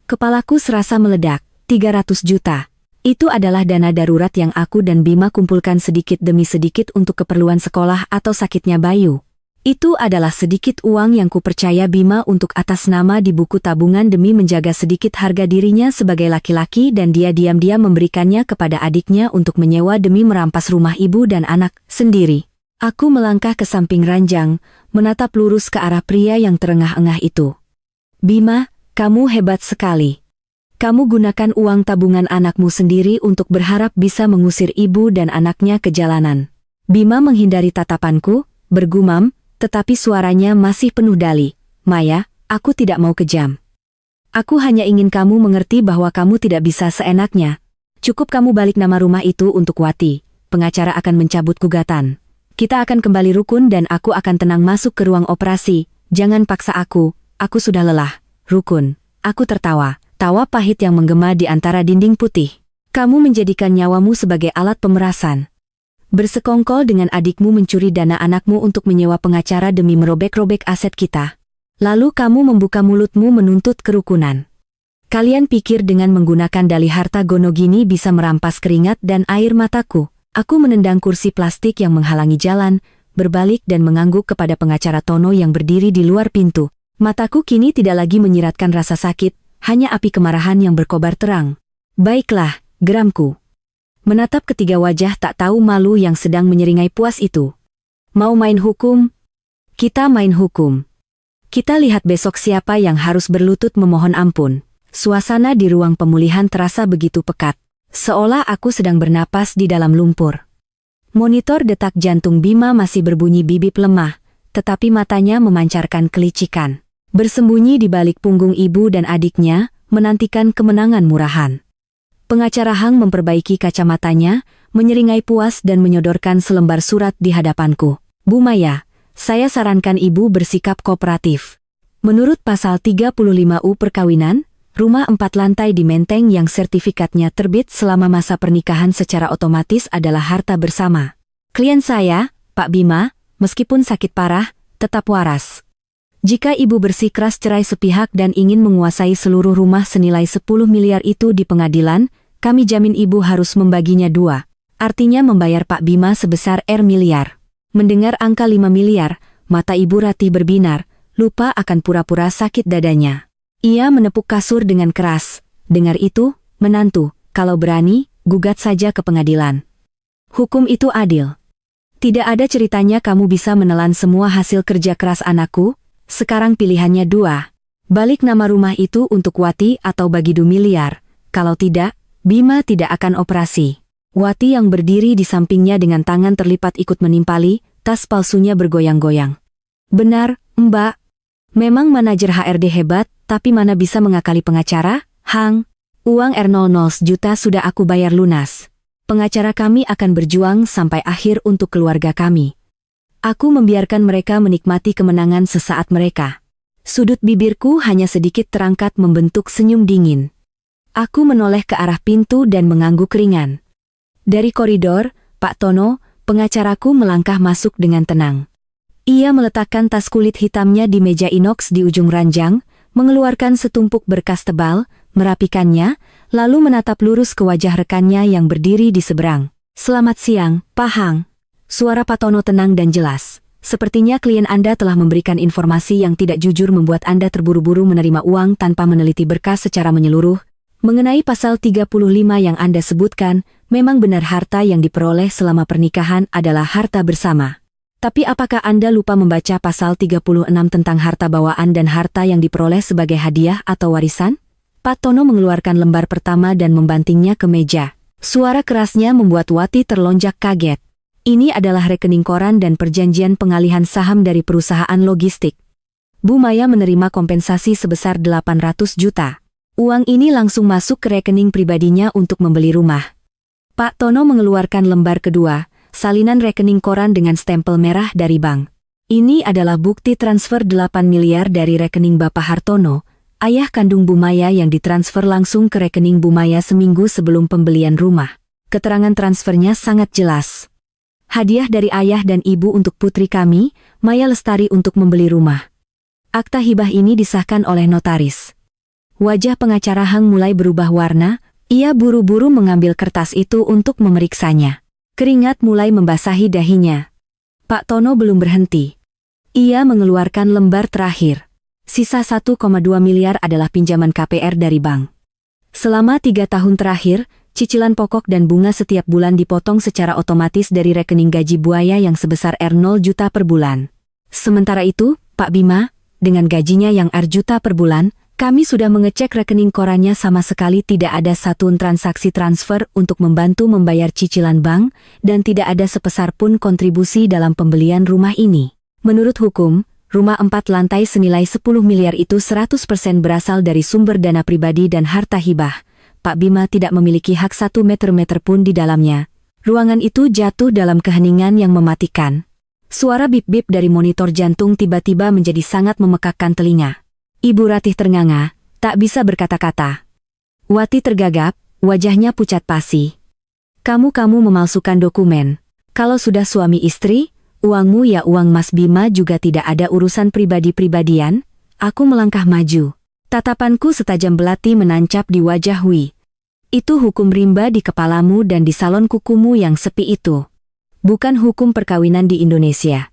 Kepalaku serasa meledak. 300 juta. Itu adalah dana darurat yang aku dan Bima kumpulkan sedikit demi sedikit untuk keperluan sekolah atau sakitnya Bayu. Itu adalah sedikit uang yang kupercaya Bima untuk atas nama di buku tabungan demi menjaga sedikit harga dirinya sebagai laki-laki, dan dia diam-diam memberikannya kepada adiknya untuk menyewa demi merampas rumah ibu dan anak sendiri. Aku melangkah ke samping ranjang, menatap lurus ke arah pria yang terengah-engah itu. Bima, kamu hebat sekali. Kamu gunakan uang tabungan anakmu sendiri untuk berharap bisa mengusir ibu dan anaknya ke jalanan. Bima menghindari tatapanku, bergumam, tetapi suaranya masih penuh dalih. Maya, aku tidak mau kejam. Aku hanya ingin kamu mengerti bahwa kamu tidak bisa seenaknya. Cukup kamu balik nama rumah itu untuk Wati. Pengacara akan mencabut gugatan. Kita akan kembali rukun dan aku akan tenang masuk ke ruang operasi. Jangan paksa aku sudah lelah. Rukun. Aku tertawa. Tawa pahit yang menggema di antara dinding putih. Kamu menjadikan nyawamu sebagai alat pemerasan. Bersekongkol dengan adikmu mencuri dana anakmu untuk menyewa pengacara demi merobek-robek aset kita. Lalu kamu membuka mulutmu menuntut kerukunan. Kalian pikir dengan menggunakan dalih harta gono gini bisa merampas keringat dan air mataku? Aku menendang kursi plastik yang menghalangi jalan, berbalik dan mengangguk kepada pengacara Tono yang berdiri di luar pintu. Mataku kini tidak lagi menyiratkan rasa sakit, hanya api kemarahan yang berkobar terang. Baiklah, geramku. menatap ketiga wajah tak tahu malu yang sedang menyeringai puas itu. Mau main hukum? Kita main hukum. Kita lihat besok siapa yang harus berlutut memohon ampun. Suasana di ruang pemulihan terasa begitu pekat, seolah aku sedang bernapas di dalam lumpur. Monitor detak jantung Bima masih berbunyi bibip lemah, tetapi matanya memancarkan kelicikan. Bersembunyi di balik punggung ibu dan adiknya, menantikan kemenangan murahan. Pengacara Hang memperbaiki kacamatanya, menyeringai puas dan menyodorkan selembar surat di hadapanku. Bu Maya, saya sarankan ibu bersikap kooperatif. Menurut pasal 35 perkawinan, rumah 4 lantai di Menteng yang sertifikatnya terbit selama masa pernikahan secara otomatis adalah harta bersama. Klien saya, Pak Bima, meskipun sakit parah, tetap waras. Jika ibu bersikeras cerai sepihak dan ingin menguasai seluruh rumah senilai 10 miliar itu di pengadilan, kami jamin ibu harus membaginya 2. Artinya membayar Pak Bima sebesar R miliar. Mendengar angka 5 miliar, mata Ibu Ratih berbinar, lupa akan pura-pura sakit dadanya. Ia menepuk kasur dengan keras. Dengar itu, menantu, kalau berani, gugat saja ke pengadilan. Hukum itu adil. Tidak ada ceritanya kamu bisa menelan semua hasil kerja keras anakku, sekarang pilihannya 2. Balik nama rumah itu untuk Wati atau bagi 2 miliar, kalau tidak, Bima tidak akan operasi. Wati yang berdiri di sampingnya dengan tangan terlipat ikut menimpali, tas palsunya bergoyang-goyang. Benar, Mbak. Memang manajer HRD hebat, tapi mana bisa mengakali pengacara? Hang, uang R00 juta sudah aku bayar lunas. Pengacara kami akan berjuang sampai akhir untuk keluarga kami. Aku membiarkan mereka menikmati kemenangan sesaat mereka. Sudut bibirku hanya sedikit terangkat membentuk senyum dingin. Aku menoleh ke arah pintu dan mengangguk ringan. Dari koridor, Pak Tono, pengacaraku melangkah masuk dengan tenang. Ia meletakkan tas kulit hitamnya di meja inox di ujung ranjang, mengeluarkan setumpuk berkas tebal, merapikannya, lalu menatap lurus ke wajah rekannya yang berdiri di seberang. Selamat siang, Pak Hang. Suara Pak Tono tenang dan jelas. Sepertinya klien Anda telah memberikan informasi yang tidak jujur membuat Anda terburu-buru menerima uang tanpa meneliti berkas secara menyeluruh. Mengenai pasal 35 yang Anda sebutkan, memang benar harta yang diperoleh selama pernikahan adalah harta bersama. Tapi apakah Anda lupa membaca pasal 36 tentang harta bawaan dan harta yang diperoleh sebagai hadiah atau warisan? Pak Tono mengeluarkan lembar pertama dan membantingnya ke meja. Suara kerasnya membuat Wati terlonjak kaget. Ini adalah rekening koran dan perjanjian pengalihan saham dari perusahaan logistik. Bu Maya menerima kompensasi sebesar 800 juta. Uang ini langsung masuk ke rekening pribadinya untuk membeli rumah. Pak Tono mengeluarkan lembar kedua, salinan rekening koran dengan stempel merah dari bank. Ini adalah bukti transfer 8 miliar dari rekening Bapak Hartono, ayah kandung Bu Maya yang ditransfer langsung ke rekening Bu Maya seminggu sebelum pembelian rumah. Keterangan transfernya sangat jelas. Hadiah dari ayah dan ibu untuk putri kami, Maya Lestari untuk membeli rumah. Akta hibah ini disahkan oleh notaris. Wajah pengacara Hang mulai berubah warna, ia buru-buru mengambil kertas itu untuk memeriksanya. Keringat mulai membasahi dahinya. Pak Tono belum berhenti. Ia mengeluarkan lembar terakhir. Sisa 1,2 miliar adalah pinjaman KPR dari bank. Selama 3 tahun terakhir, cicilan pokok dan bunga setiap bulan dipotong secara otomatis dari rekening gaji buaya yang sebesar R0 juta per bulan. Sementara itu, Pak Bima, dengan gajinya yang R juta per bulan, kami sudah mengecek rekening korannya sama sekali tidak ada satu transaksi transfer untuk membantu membayar cicilan bank, dan tidak ada sepeser pun kontribusi dalam pembelian rumah ini. Menurut hukum, rumah 4 lantai senilai 10 miliar itu 100% berasal dari sumber dana pribadi dan harta hibah. Pak Bima tidak memiliki hak 1 meter pun di dalamnya. Ruangan itu jatuh dalam keheningan yang mematikan. Suara bip-bip dari monitor jantung tiba-tiba menjadi sangat memekakkan telinga. Ibu Ratih ternganga, tak bisa berkata-kata. Wati tergagap, wajahnya pucat pasi. Kamu memalsukan dokumen. Kalau sudah suami istri, uangmu ya uang Mas Bima juga tidak ada urusan pribadi-pribadian. Aku melangkah maju. Tatapanku setajam belati menancap di wajah Wi. Itu hukum rimba di kepalamu dan di salon kukumu yang sepi itu. Bukan hukum perkawinan di Indonesia.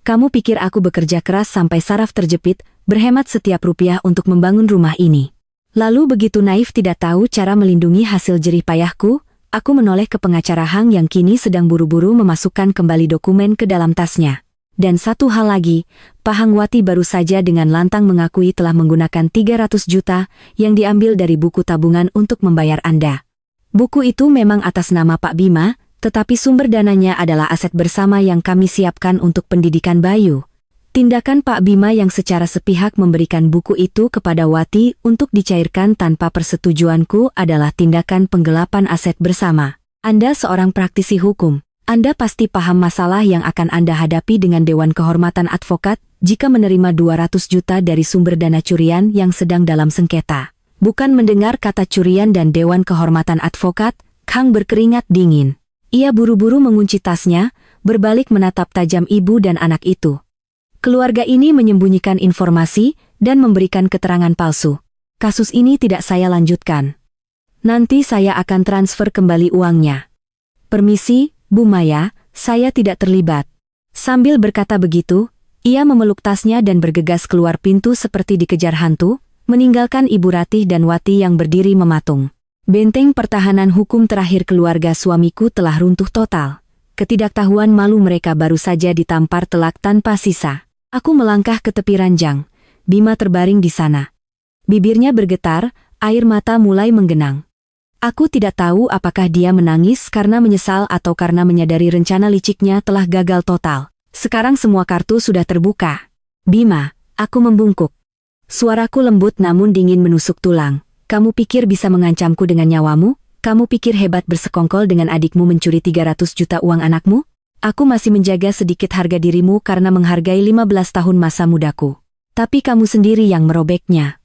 Kamu pikir aku bekerja keras sampai saraf terjepit, berhemat setiap rupiah untuk membangun rumah ini. Lalu begitu naif tidak tahu cara melindungi hasil jerih payahku, Aku menoleh ke pengacara Hang yang kini sedang buru-buru memasukkan kembali dokumen ke dalam tasnya. Dan satu hal lagi, Pak Hang Wati baru saja dengan lantang mengakui telah menggunakan 300 juta yang diambil dari buku tabungan untuk membayar Anda. Buku itu memang atas nama Pak Bima, tetapi sumber dananya adalah aset bersama yang kami siapkan untuk pendidikan Bayu. Tindakan Pak Bima yang secara sepihak memberikan buku itu kepada Wati untuk dicairkan tanpa persetujuanku adalah tindakan penggelapan aset bersama. Anda seorang praktisi hukum. Anda pasti paham masalah yang akan Anda hadapi dengan Dewan Kehormatan Advokat jika menerima 200 juta dari sumber dana curian yang sedang dalam sengketa. Bukan mendengar kata curian dan Dewan Kehormatan Advokat, Kang berkeringat dingin. Ia buru-buru mengunci tasnya, berbalik menatap tajam ibu dan anak itu. Keluarga ini menyembunyikan informasi dan memberikan keterangan palsu. Kasus ini tidak saya lanjutkan. Nanti saya akan transfer kembali uangnya. Permisi, Bu Maya, saya tidak terlibat. Sambil berkata begitu, ia memeluk tasnya dan bergegas keluar pintu seperti dikejar hantu, meninggalkan Ibu Ratih dan Wati yang berdiri mematung. Benteng pertahanan hukum terakhir keluarga suamiku telah runtuh total. Ketidaktahuan malu mereka baru saja ditampar telak tanpa sisa. Aku melangkah ke tepi ranjang. Bima terbaring di sana. Bibirnya bergetar, air mata mulai menggenang. Aku tidak tahu apakah dia menangis karena menyesal atau karena menyadari rencana liciknya telah gagal total. Sekarang semua kartu sudah terbuka. Bima, aku membungkuk. Suaraku lembut namun dingin menusuk tulang. Kamu pikir bisa mengancamku dengan nyawamu? Kamu pikir hebat bersekongkol dengan adikmu mencuri 300 juta uang anakmu? Aku masih menjaga sedikit harga dirimu karena menghargai 15 tahun masa mudaku. Tapi kamu sendiri yang merobeknya.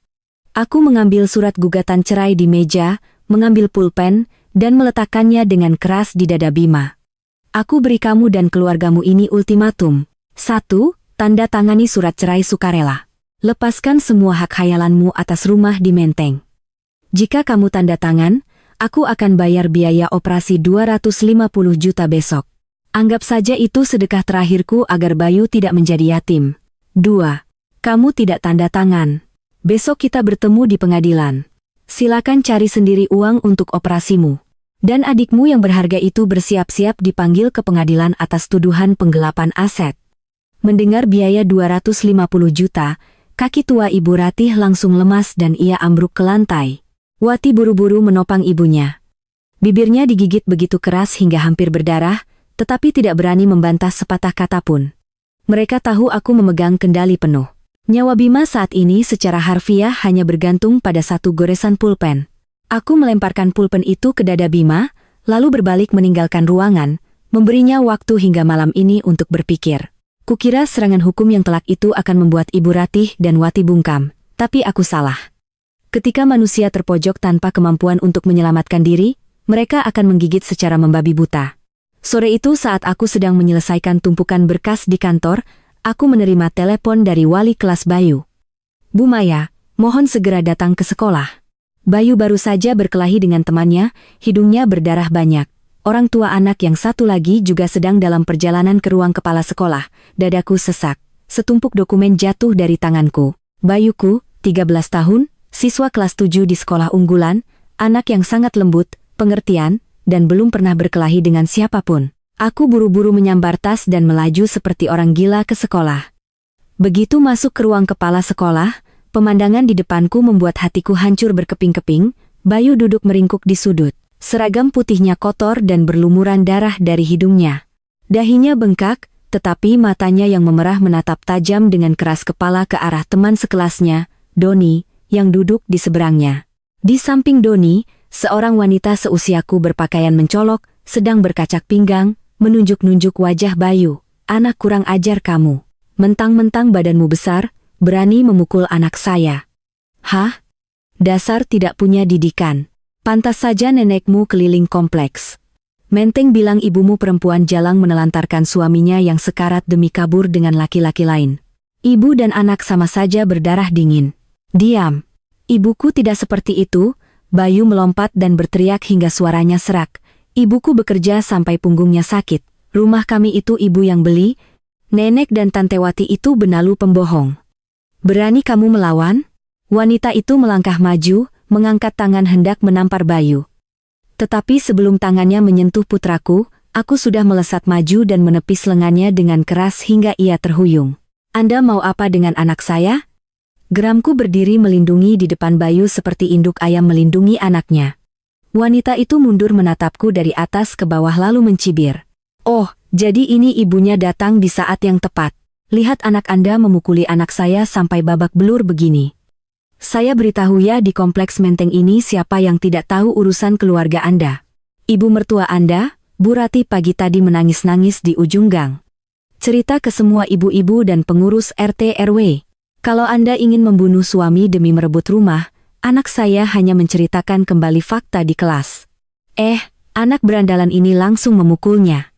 Aku mengambil surat gugatan cerai di meja, mengambil pulpen, dan meletakkannya dengan keras di dada Bima. Aku beri kamu dan keluargamu ini ultimatum. 1. Tanda tangani surat cerai sukarela. Lepaskan semua hak khayalanmu atas rumah di Menteng. Jika kamu tanda tangan, aku akan bayar biaya operasi 250 juta besok. Anggap saja itu sedekah terakhirku agar Bayu tidak menjadi yatim. 2. Kamu tidak tanda tangan. Besok kita bertemu di pengadilan. Silakan cari sendiri uang untuk operasimu. Dan adikmu yang berharga itu bersiap-siap dipanggil ke pengadilan atas tuduhan penggelapan aset. Mendengar biaya 250 juta, kaki tua Ibu Ratih langsung lemas dan ia ambruk ke lantai. Wati buru-buru menopang ibunya. Bibirnya digigit begitu keras hingga hampir berdarah, tetapi tidak berani membantah sepatah kata pun. Mereka tahu aku memegang kendali penuh. Nyawa Bima saat ini secara harfiah hanya bergantung pada satu goresan pulpen. Aku melemparkan pulpen itu ke dada Bima, lalu berbalik meninggalkan ruangan, memberinya waktu hingga malam ini untuk berpikir. Kukira serangan hukum yang telak itu akan membuat Ibu Ratih dan Wati bungkam, tapi aku salah. Ketika manusia terpojok tanpa kemampuan untuk menyelamatkan diri, mereka akan menggigit secara membabi buta. Sore itu saat aku sedang menyelesaikan tumpukan berkas di kantor, aku menerima telepon dari wali kelas Bayu. Bu Maya, mohon segera datang ke sekolah. Bayu baru saja berkelahi dengan temannya, hidungnya berdarah banyak. Orang tua anak yang satu lagi juga sedang dalam perjalanan ke ruang kepala sekolah. Dadaku sesak. Setumpuk dokumen jatuh dari tanganku. Bayuku, 13 tahun, siswa kelas 7 di sekolah unggulan, anak yang sangat lembut, pengertian, dan belum pernah berkelahi dengan siapapun. Aku buru-buru menyambar tas dan melaju seperti orang gila ke sekolah. Begitu masuk ke ruang kepala sekolah, pemandangan di depanku membuat hatiku hancur berkeping-keping. Bayu duduk meringkuk di sudut. Seragam putihnya kotor dan berlumuran darah dari hidungnya. Dahinya bengkak, tetapi matanya yang memerah menatap tajam dengan keras kepala ke arah teman sekelasnya, Doni, yang duduk di seberangnya. Di samping Doni, seorang wanita seusiaku berpakaian mencolok, sedang berkacak pinggang, menunjuk-nunjuk wajah Bayu. Anak kurang ajar kamu. Mentang-mentang badanmu besar, berani memukul anak saya. Hah? Dasar tidak punya didikan. Pantas saja nenekmu keliling kompleks. Menteng bilang ibumu perempuan jalang menelantarkan suaminya yang sekarat demi kabur dengan laki-laki lain. Ibu dan anak sama saja berdarah dingin. Diam. Ibuku tidak seperti itu. Bayu melompat dan berteriak hingga suaranya serak. Ibuku bekerja sampai punggungnya sakit. Rumah kami itu ibu yang beli. Nenek dan Tante Wati itu benalu pembohong. Berani kamu melawan? Wanita itu melangkah maju, mengangkat tangan hendak menampar Bayu. Tetapi sebelum tangannya menyentuh putraku, aku sudah melesat maju dan menepis lengannya dengan keras hingga ia terhuyung. "Anda mau apa dengan anak saya?" Geramku berdiri melindungi di depan Bayu seperti induk ayam melindungi anaknya. Wanita itu mundur menatapku dari atas ke bawah lalu mencibir. "Oh, jadi ini ibunya datang di saat yang tepat. Lihat anak Anda memukuli anak saya sampai babak belur begini. Saya beritahu ya di kompleks Menteng ini siapa yang tidak tahu urusan keluarga Anda. Ibu mertua Anda, Bu Rati pagi tadi menangis-nangis di ujung gang. Cerita ke semua ibu-ibu dan pengurus RT RW. Kalau Anda ingin membunuh suami demi merebut rumah, anak saya hanya menceritakan kembali fakta di kelas. Anak berandalan ini langsung memukulnya.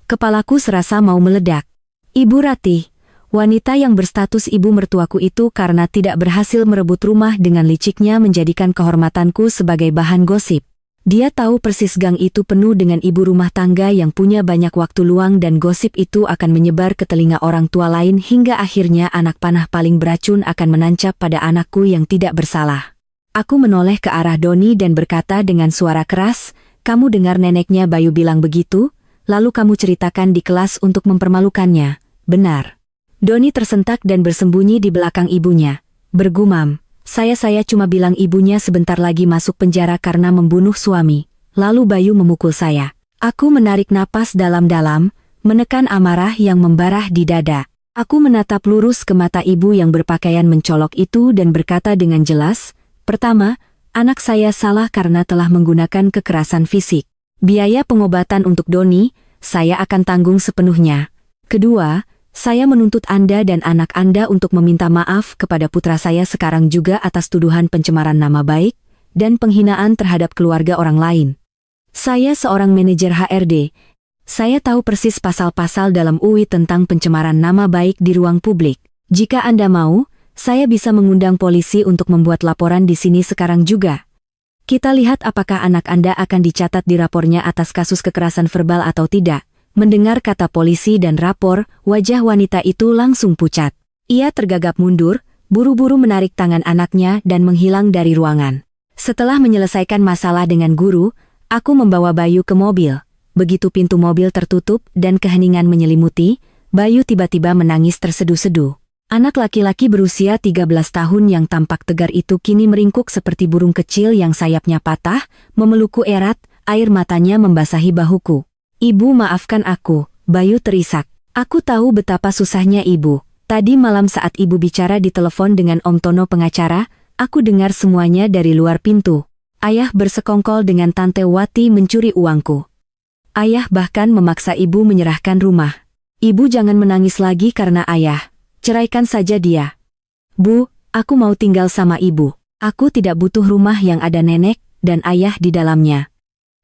Kepalaku serasa mau meledak. Ibu Rati, wanita yang berstatus ibu mertuaku itu karena tidak berhasil merebut rumah dengan liciknya menjadikan kehormatanku sebagai bahan gosip. Dia tahu persis gang itu penuh dengan ibu rumah tangga yang punya banyak waktu luang dan gosip itu akan menyebar ke telinga orang tua lain hingga akhirnya anak panah paling beracun akan menancap pada anakku yang tidak bersalah. Aku menoleh ke arah Doni dan berkata dengan suara keras, "Kamu dengar neneknya Bayu bilang begitu, lalu kamu ceritakan di kelas untuk mempermalukannya, benar?" Doni tersentak dan bersembunyi di belakang ibunya. Bergumam, Saya cuma bilang ibunya sebentar lagi masuk penjara karena membunuh suami. Lalu Bayu memukul saya. Aku menarik napas dalam-dalam, menekan amarah yang membarah di dada. Aku menatap lurus ke mata ibu yang berpakaian mencolok itu dan berkata dengan jelas, "Pertama, anak saya salah karena telah menggunakan kekerasan fisik. Biaya pengobatan untuk Doni, saya akan tanggung sepenuhnya. Kedua, saya menuntut Anda dan anak Anda untuk meminta maaf kepada putra saya sekarang juga atas tuduhan pencemaran nama baik dan penghinaan terhadap keluarga orang lain. Saya seorang manajer HRD. Saya tahu persis pasal-pasal dalam UI tentang pencemaran nama baik di ruang publik. Jika Anda mau, saya bisa mengundang polisi untuk membuat laporan di sini sekarang juga. Kita lihat apakah anak Anda akan dicatat di rapornya atas kasus kekerasan verbal atau tidak." Mendengar kata polisi dan rapor, wajah wanita itu langsung pucat. Ia tergagap mundur, buru-buru menarik tangan anaknya dan menghilang dari ruangan. Setelah menyelesaikan masalah dengan guru, aku membawa Bayu ke mobil. Begitu pintu mobil tertutup dan keheningan menyelimuti, Bayu tiba-tiba menangis terseduh-seduh. Anak laki-laki berusia 13 tahun yang tampak tegar itu kini meringkuk seperti burung kecil yang sayapnya patah, memelukku erat, air matanya membasahi bahuku. "Ibu maafkan aku," Bayu terisak. "Aku tahu betapa susahnya ibu. Tadi malam saat ibu bicara di telepon dengan Om Tono pengacara, aku dengar semuanya dari luar pintu. Ayah bersekongkol dengan Tante Wati mencuri uangku. Ayah bahkan memaksa ibu menyerahkan rumah. Ibu jangan menangis lagi karena ayah. Ceraikan saja dia. Bu, aku mau tinggal sama ibu. Aku tidak butuh rumah yang ada nenek dan ayah di dalamnya."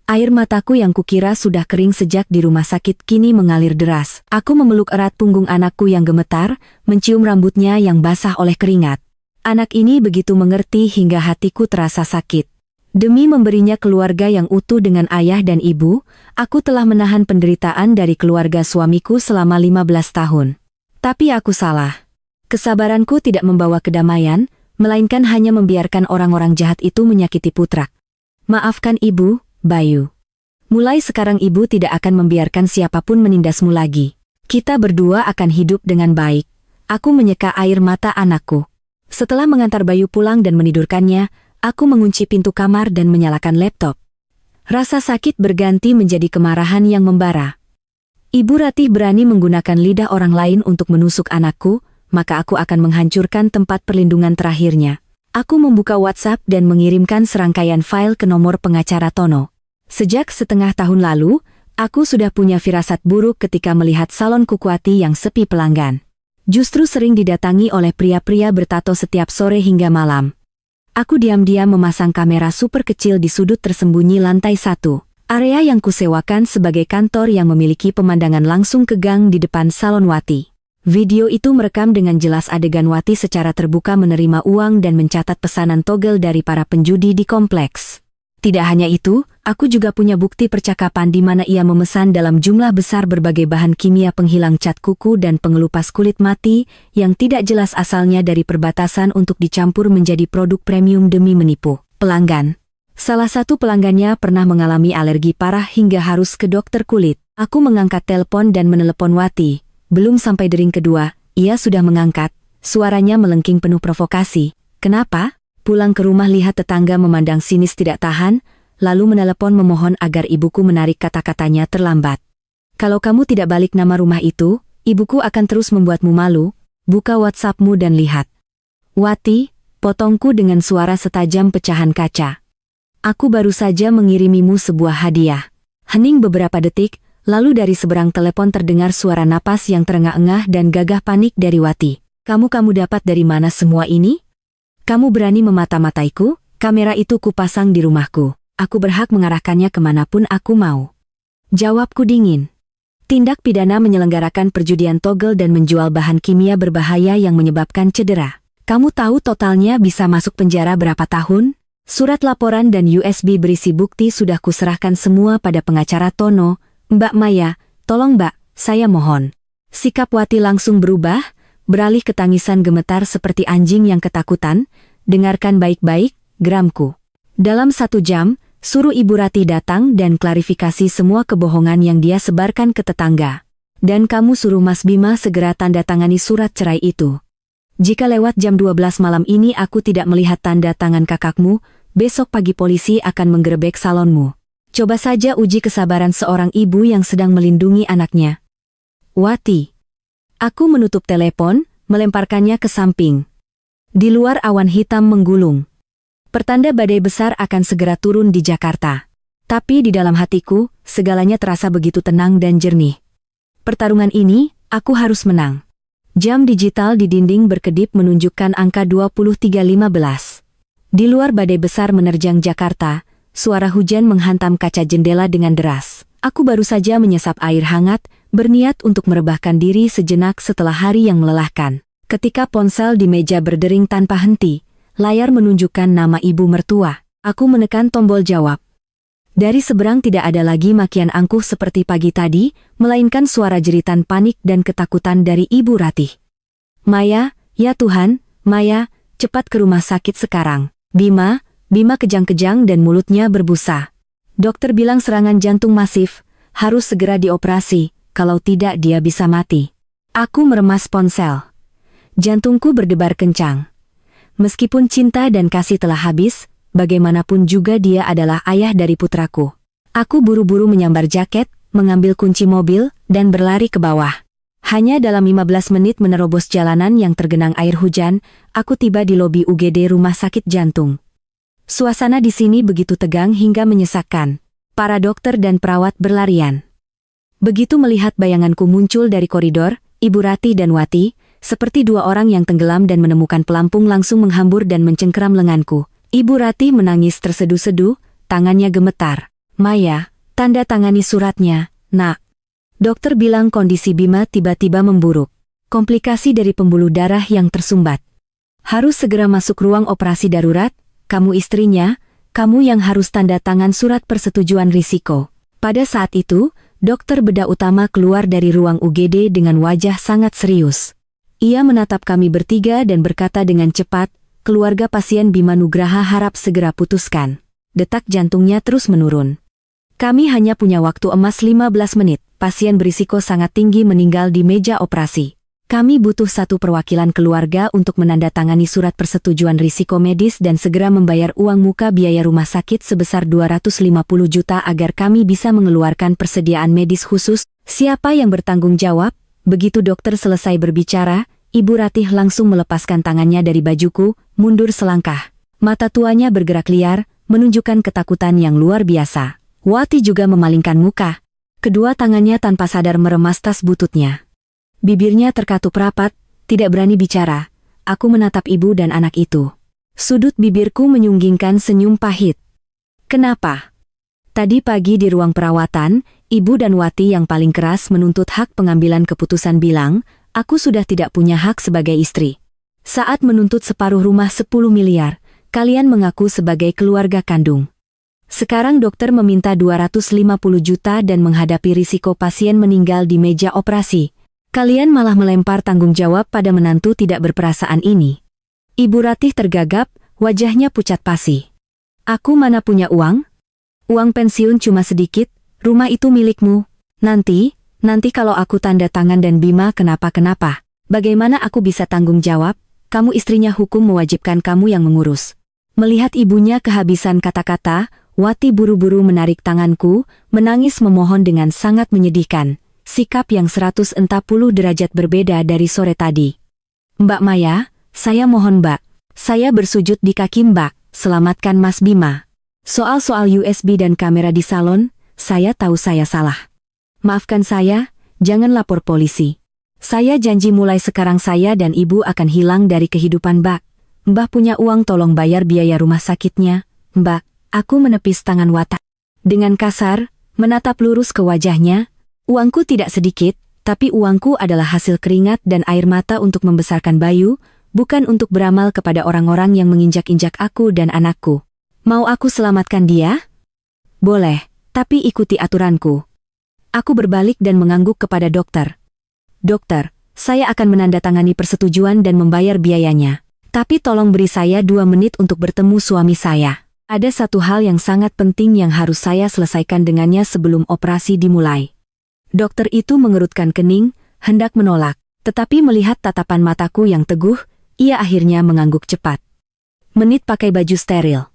Air mataku yang kukira sudah kering sejak di rumah sakit kini mengalir deras. Aku memeluk erat punggung anakku yang gemetar, mencium rambutnya yang basah oleh keringat. Anak ini begitu mengerti hingga hatiku terasa sakit. Demi memberinya keluarga yang utuh dengan ayah dan ibu, aku telah menahan penderitaan dari keluarga suamiku selama 15 tahun. Tapi aku salah. Kesabaranku tidak membawa kedamaian, melainkan hanya membiarkan orang-orang jahat itu menyakiti putra. Maafkan ibu, Bayu. Mulai sekarang ibu tidak akan membiarkan siapapun menindasmu lagi. Kita berdua akan hidup dengan baik. Aku menyeka air mata anakku. Setelah mengantar Bayu pulang dan menidurkannya, aku mengunci pintu kamar dan menyalakan laptop. Rasa sakit berganti menjadi kemarahan yang membara. Ibu Ratih berani menggunakan lidah orang lain untuk menusuk anakku, maka aku akan menghancurkan tempat perlindungan terakhirnya. Aku membuka WhatsApp dan mengirimkan serangkaian file ke nomor pengacara Tono. Sejak setengah tahun lalu, aku sudah punya firasat buruk ketika melihat salon Kukuati yang sepi pelanggan. Justru sering didatangi oleh pria-pria bertato setiap sore hingga malam. Aku diam-diam memasang kamera super kecil di sudut tersembunyi lantai 1, area yang kusewakan sebagai kantor yang memiliki pemandangan langsung ke gang di depan salon Wati. Video itu merekam dengan jelas adegan Wati secara terbuka menerima uang dan mencatat pesanan togel dari para penjudi di kompleks. Tidak hanya itu, aku juga punya bukti percakapan di mana ia memesan dalam jumlah besar berbagai bahan kimia penghilang cat kuku dan pengelupas kulit mati yang tidak jelas asalnya dari perbatasan untuk dicampur menjadi produk premium demi menipu pelanggan. Salah satu pelanggannya pernah mengalami alergi parah hingga harus ke dokter kulit. Aku mengangkat telepon dan menelepon Wati. Belum sampai dering kedua, ia sudah mengangkat. Suaranya melengking penuh provokasi. Kenapa? Pulang ke rumah lihat tetangga memandang sinis tidak tahan, lalu menelepon memohon agar ibuku menarik kata-katanya terlambat. Kalau kamu tidak balik nama rumah itu, ibuku akan terus membuatmu malu. Buka WhatsAppmu dan lihat. Wati, potongku dengan suara setajam pecahan kaca. Aku baru saja mengirimimu sebuah hadiah. Hening beberapa detik, lalu dari seberang telepon terdengar suara napas yang terengah-engah dan gagah panik dari Wati. Kamu dapat dari mana semua ini? Kamu berani memata-mataiku? Kamera itu kupasang di rumahku. Aku berhak mengarahkannya kemanapun aku mau. Jawabku dingin. Tindak pidana menyelenggarakan perjudian togel dan menjual bahan kimia berbahaya yang menyebabkan cedera. Kamu tahu totalnya bisa masuk penjara berapa tahun? Surat laporan dan USB berisi bukti sudah kuserahkan semua pada pengacara Tono. Mbak Maya, tolong Mbak, saya mohon. Sikap Wati langsung berubah, beralih ke tangisan gemetar seperti anjing yang ketakutan. Dengarkan baik-baik, geramku. Dalam 1 jam, suruh Ibu Rati datang dan klarifikasi semua kebohongan yang dia sebarkan ke tetangga. Dan kamu suruh Mas Bima segera tanda tangani surat cerai itu. Jika lewat jam 12 malam ini aku tidak melihat tanda tangan kakakmu, besok pagi polisi akan menggerebek salonmu. Coba saja uji kesabaran seorang ibu yang sedang melindungi anaknya. Wati. Aku menutup telepon, melemparkannya ke samping. Di luar awan hitam menggulung. Pertanda badai besar akan segera turun di Jakarta. Tapi di dalam hatiku, segalanya terasa begitu tenang dan jernih. Pertarungan ini, aku harus menang. Jam digital di dinding berkedip menunjukkan angka 23.15. Di luar badai besar menerjang Jakarta, suara hujan menghantam kaca jendela dengan deras. Aku baru saja menyesap air hangat, berniat untuk merebahkan diri sejenak setelah hari yang melelahkan. Ketika ponsel di meja berdering tanpa henti, layar menunjukkan nama ibu mertua. Aku menekan tombol jawab. Dari seberang tidak ada lagi makian angkuh seperti pagi tadi, melainkan suara jeritan panik dan ketakutan dari Ibu Ratih. Maya, ya Tuhan, Maya, cepat ke rumah sakit sekarang. Bima kejang-kejang dan mulutnya berbusa. Dokter bilang serangan jantung masif, harus segera dioperasi, kalau tidak dia bisa mati. Aku meremas ponsel. Jantungku berdebar kencang. Meskipun cinta dan kasih telah habis, bagaimanapun juga dia adalah ayah dari putraku. Aku buru-buru menyambar jaket, mengambil kunci mobil, dan berlari ke bawah. Hanya dalam 15 menit menerobos jalanan yang tergenang air hujan, aku tiba di lobi UGD Rumah Sakit Jantung. Suasana di sini begitu tegang hingga menyesakkan. Para dokter dan perawat berlarian. Begitu melihat bayanganku muncul dari koridor, Ibu Rati dan Wati, seperti dua orang yang tenggelam dan menemukan pelampung langsung menghambur dan mencengkeram lenganku. Ibu Rati menangis terseduh-seduh, tangannya gemetar. Maya, tanda tangani suratnya, nak. Dokter bilang kondisi Bima tiba-tiba memburuk. Komplikasi dari pembuluh darah yang tersumbat. Harus segera masuk ruang operasi darurat, kamu istrinya, kamu yang harus tanda tangan surat persetujuan risiko. Pada saat itu, dokter bedah utama keluar dari ruang UGD dengan wajah sangat serius. Ia menatap kami bertiga dan berkata dengan cepat, keluarga pasien Bima Nugraha harap segera putuskan. Detak jantungnya terus menurun. Kami hanya punya waktu emas 15 menit, pasien berisiko sangat tinggi meninggal di meja operasi. Kami butuh satu perwakilan keluarga untuk menandatangani surat persetujuan risiko medis dan segera membayar uang muka biaya rumah sakit sebesar 250 juta agar kami bisa mengeluarkan persediaan medis khusus. Siapa yang bertanggung jawab? Begitu dokter selesai berbicara, Ibu Ratih langsung melepaskan tangannya dari bajuku, mundur selangkah. Mata tuanya bergerak liar, menunjukkan ketakutan yang luar biasa. Wati juga memalingkan muka. Kedua tangannya tanpa sadar meremas tas bututnya. Bibirnya terkatup rapat, tidak berani bicara. Aku menatap ibu dan anak itu. Sudut bibirku menyunggingkan senyum pahit. Kenapa? Tadi pagi di ruang perawatan, ibu dan Wati yang paling keras menuntut hak pengambilan keputusan bilang, aku sudah tidak punya hak sebagai istri. Saat menuntut separuh rumah 10 miliar, kalian mengaku sebagai keluarga kandung. Sekarang dokter meminta 250 juta dan menghadapi risiko pasien meninggal di meja operasi. Kalian malah melempar tanggung jawab pada menantu tidak berperasaan ini. Ibu Ratih tergagap, wajahnya pucat pasi. Aku mana punya uang? Uang pensiun cuma sedikit, rumah itu milikmu. Nanti kalau aku tanda tangan dan Bima kenapa-kenapa, bagaimana aku bisa tanggung jawab? Kamu istrinya, hukum mewajibkan kamu yang mengurus. Melihat ibunya kehabisan kata-kata, Wati buru-buru menarik tanganku, menangis memohon dengan sangat menyedihkan. Sikap yang 140 derajat berbeda dari sore tadi. Mbak Maya, saya mohon Mbak. Saya bersujud di kaki Mbak, selamatkan Mas Bima. Soal-soal USB dan kamera di salon, saya tahu saya salah. Maafkan saya, jangan lapor polisi. Saya janji mulai sekarang saya dan ibu akan hilang dari kehidupan Mbak. Mbak punya uang, tolong bayar biaya rumah sakitnya. Mbak, aku menepis tangan Wata. Dengan kasar, menatap lurus ke wajahnya. Uangku tidak sedikit, tapi uangku adalah hasil keringat dan air mata untuk membesarkan Bayu, bukan untuk beramal kepada orang-orang yang menginjak-injak aku dan anakku. Mau aku selamatkan dia? Boleh, tapi ikuti aturanku. Aku berbalik dan mengangguk kepada dokter. Dokter, saya akan menandatangani persetujuan dan membayar biayanya. Tapi tolong beri saya 2 menit untuk bertemu suami saya. Ada satu hal yang sangat penting yang harus saya selesaikan dengannya sebelum operasi dimulai. Dokter itu mengerutkan kening, hendak menolak, tetapi melihat tatapan mataku yang teguh, ia akhirnya mengangguk cepat. Menit pakai baju steril.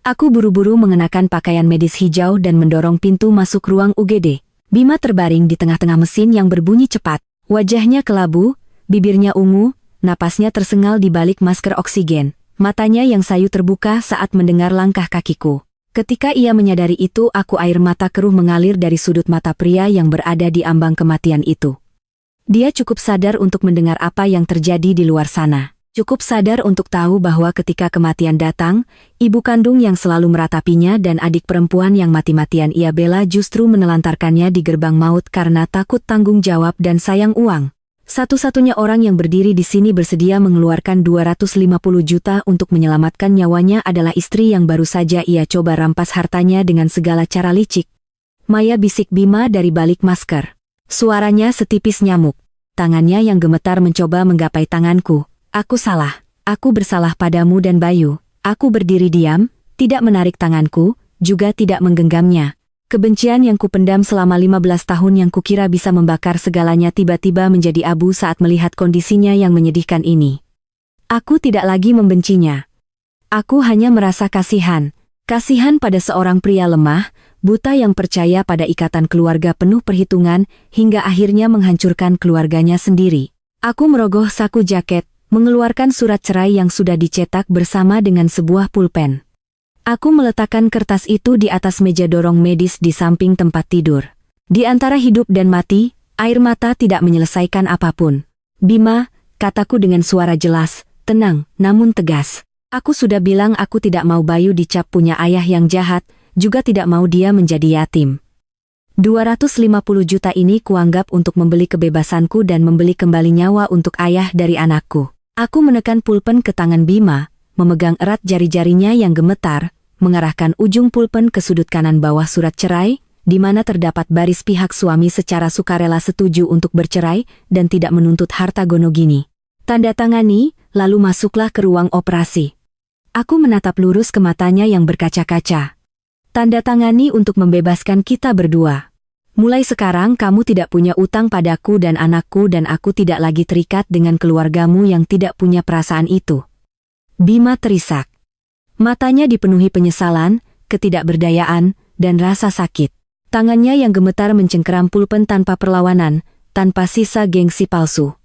Aku buru-buru mengenakan pakaian medis hijau dan mendorong pintu masuk ruang UGD. Bima terbaring di tengah-tengah mesin yang berbunyi cepat. Wajahnya kelabu, bibirnya ungu, napasnya tersengal di balik masker oksigen. Matanya yang sayu terbuka saat mendengar langkah kakiku. Ketika ia menyadari itu, air mata keruh mengalir dari sudut mata pria yang berada di ambang kematian itu. Dia cukup sadar untuk mendengar apa yang terjadi di luar sana. Cukup sadar untuk tahu bahwa ketika kematian datang, ibu kandung yang selalu meratapinya dan adik perempuan yang mati-matian ia bela justru menelantarkannya di gerbang maut karena takut tanggung jawab dan sayang uang. Satu-satunya orang yang berdiri di sini bersedia mengeluarkan 250 juta untuk menyelamatkan nyawanya adalah istri yang baru saja ia coba rampas hartanya dengan segala cara licik. Maya, bisik Bima dari balik masker. Suaranya setipis nyamuk. Tangannya yang gemetar mencoba menggapai tanganku. Aku salah. Aku bersalah padamu dan Bayu. Aku berdiri diam, tidak menarik tanganku, juga tidak menggenggamnya. Kebencian yang kupendam selama 15 tahun yang kukira bisa membakar segalanya tiba-tiba menjadi abu saat melihat kondisinya yang menyedihkan ini. Aku tidak lagi membencinya. Aku hanya merasa kasihan. Kasihan pada seorang pria lemah, buta yang percaya pada ikatan keluarga penuh perhitungan, hingga akhirnya menghancurkan keluarganya sendiri. Aku merogoh saku jaket, mengeluarkan surat cerai yang sudah dicetak bersama dengan sebuah pulpen. Aku meletakkan kertas itu di atas meja dorong medis di samping tempat tidur. Di antara hidup dan mati, air mata tidak menyelesaikan apapun. Bima, kataku dengan suara jelas, tenang, namun tegas. Aku sudah bilang aku tidak mau Bayu dicap punya ayah yang jahat, juga tidak mau dia menjadi yatim. 250 juta ini kuanggap untuk membeli kebebasanku dan membeli kembali nyawa untuk ayah dari anakku. Aku menekan pulpen ke tangan Bima, memegang erat jari-jarinya yang gemetar, mengarahkan ujung pulpen ke sudut kanan bawah surat cerai, di mana terdapat baris pihak suami secara sukarela setuju untuk bercerai dan tidak menuntut harta gonogini. Tanda tangani, lalu masuklah ke ruang operasi. Aku menatap lurus ke matanya yang berkaca-kaca. Tanda tangani untuk membebaskan kita berdua. Mulai sekarang kamu tidak punya utang padaku dan anakku dan aku tidak lagi terikat dengan keluargamu yang tidak punya perasaan itu. Bima terisak. Matanya dipenuhi penyesalan, ketidakberdayaan, dan rasa sakit. Tangannya yang gemetar mencengkeram pulpen tanpa perlawanan, tanpa sisa gengsi palsu.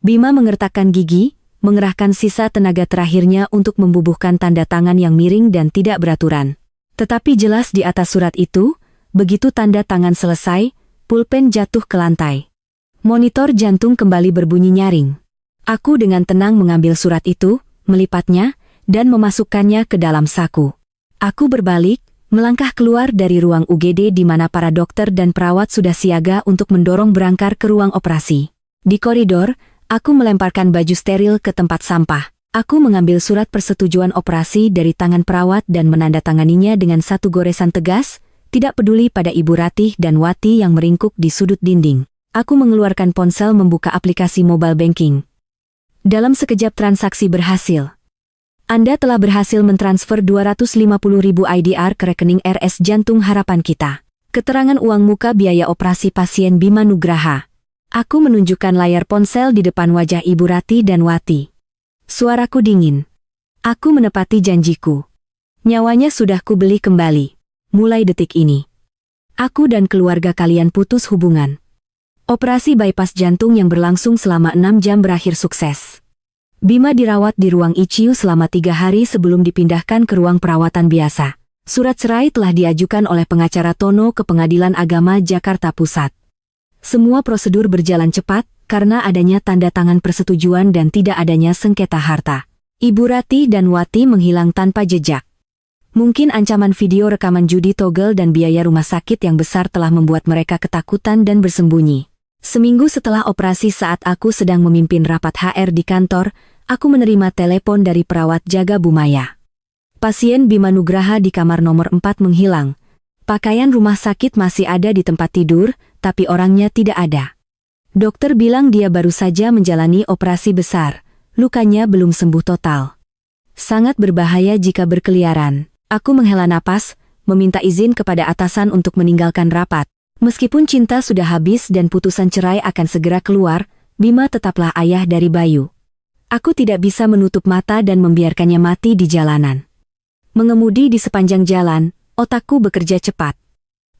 Bima mengertakkan gigi, mengerahkan sisa tenaga terakhirnya untuk membubuhkan tanda tangan yang miring dan tidak beraturan. Tetapi jelas di atas surat itu, begitu tanda tangan selesai, pulpen jatuh ke lantai. Monitor jantung kembali berbunyi nyaring. Aku dengan tenang mengambil surat itu, melipatnya, dan memasukkannya ke dalam saku. Aku berbalik, melangkah keluar dari ruang UGD di mana para dokter dan perawat sudah siaga untuk mendorong berangkar ke ruang operasi. Di koridor, aku melemparkan baju steril ke tempat sampah. Aku mengambil surat persetujuan operasi dari tangan perawat dan menandatanganinya dengan satu goresan tegas, tidak peduli pada Ibu Ratih dan Wati yang meringkuk di sudut dinding. Aku mengeluarkan ponsel membuka aplikasi mobile banking. Dalam sekejap transaksi berhasil. Anda telah berhasil mentransfer 250.000 IDR ke rekening RS Jantung Harapan kita. Keterangan uang muka biaya operasi pasien Bima Nugraha. Aku menunjukkan layar ponsel di depan wajah Ibu Rati dan Wati. Suaraku dingin. Aku menepati janjiku. Nyawanya sudah kubeli kembali. Mulai detik ini, aku dan keluarga kalian putus hubungan. Operasi bypass jantung yang berlangsung selama 6 jam berakhir sukses. Bima dirawat di ruang ICU selama 3 hari sebelum dipindahkan ke ruang perawatan biasa. Surat cerai telah diajukan oleh pengacara Tono ke Pengadilan Agama Jakarta Pusat. Semua prosedur berjalan cepat karena adanya tanda tangan persetujuan dan tidak adanya sengketa harta. Ibu Rati dan Wati menghilang tanpa jejak. Mungkin ancaman video rekaman judi togel dan biaya rumah sakit yang besar telah membuat mereka ketakutan dan bersembunyi. Seminggu setelah operasi saat aku sedang memimpin rapat HR di kantor, aku menerima telepon dari perawat jaga Bumaya. Pasien Bima Nugraha di kamar nomor 4 menghilang. Pakaian rumah sakit masih ada di tempat tidur, tapi orangnya tidak ada. Dokter bilang dia baru saja menjalani operasi besar. Lukanya belum sembuh total. Sangat berbahaya jika berkeliaran. Aku menghela napas, meminta izin kepada atasan untuk meninggalkan rapat. Meskipun cinta sudah habis dan putusan cerai akan segera keluar, Bima tetaplah ayah dari Bayu. Aku tidak bisa menutup mata dan membiarkannya mati di jalanan. Mengemudi di sepanjang jalan, otakku bekerja cepat.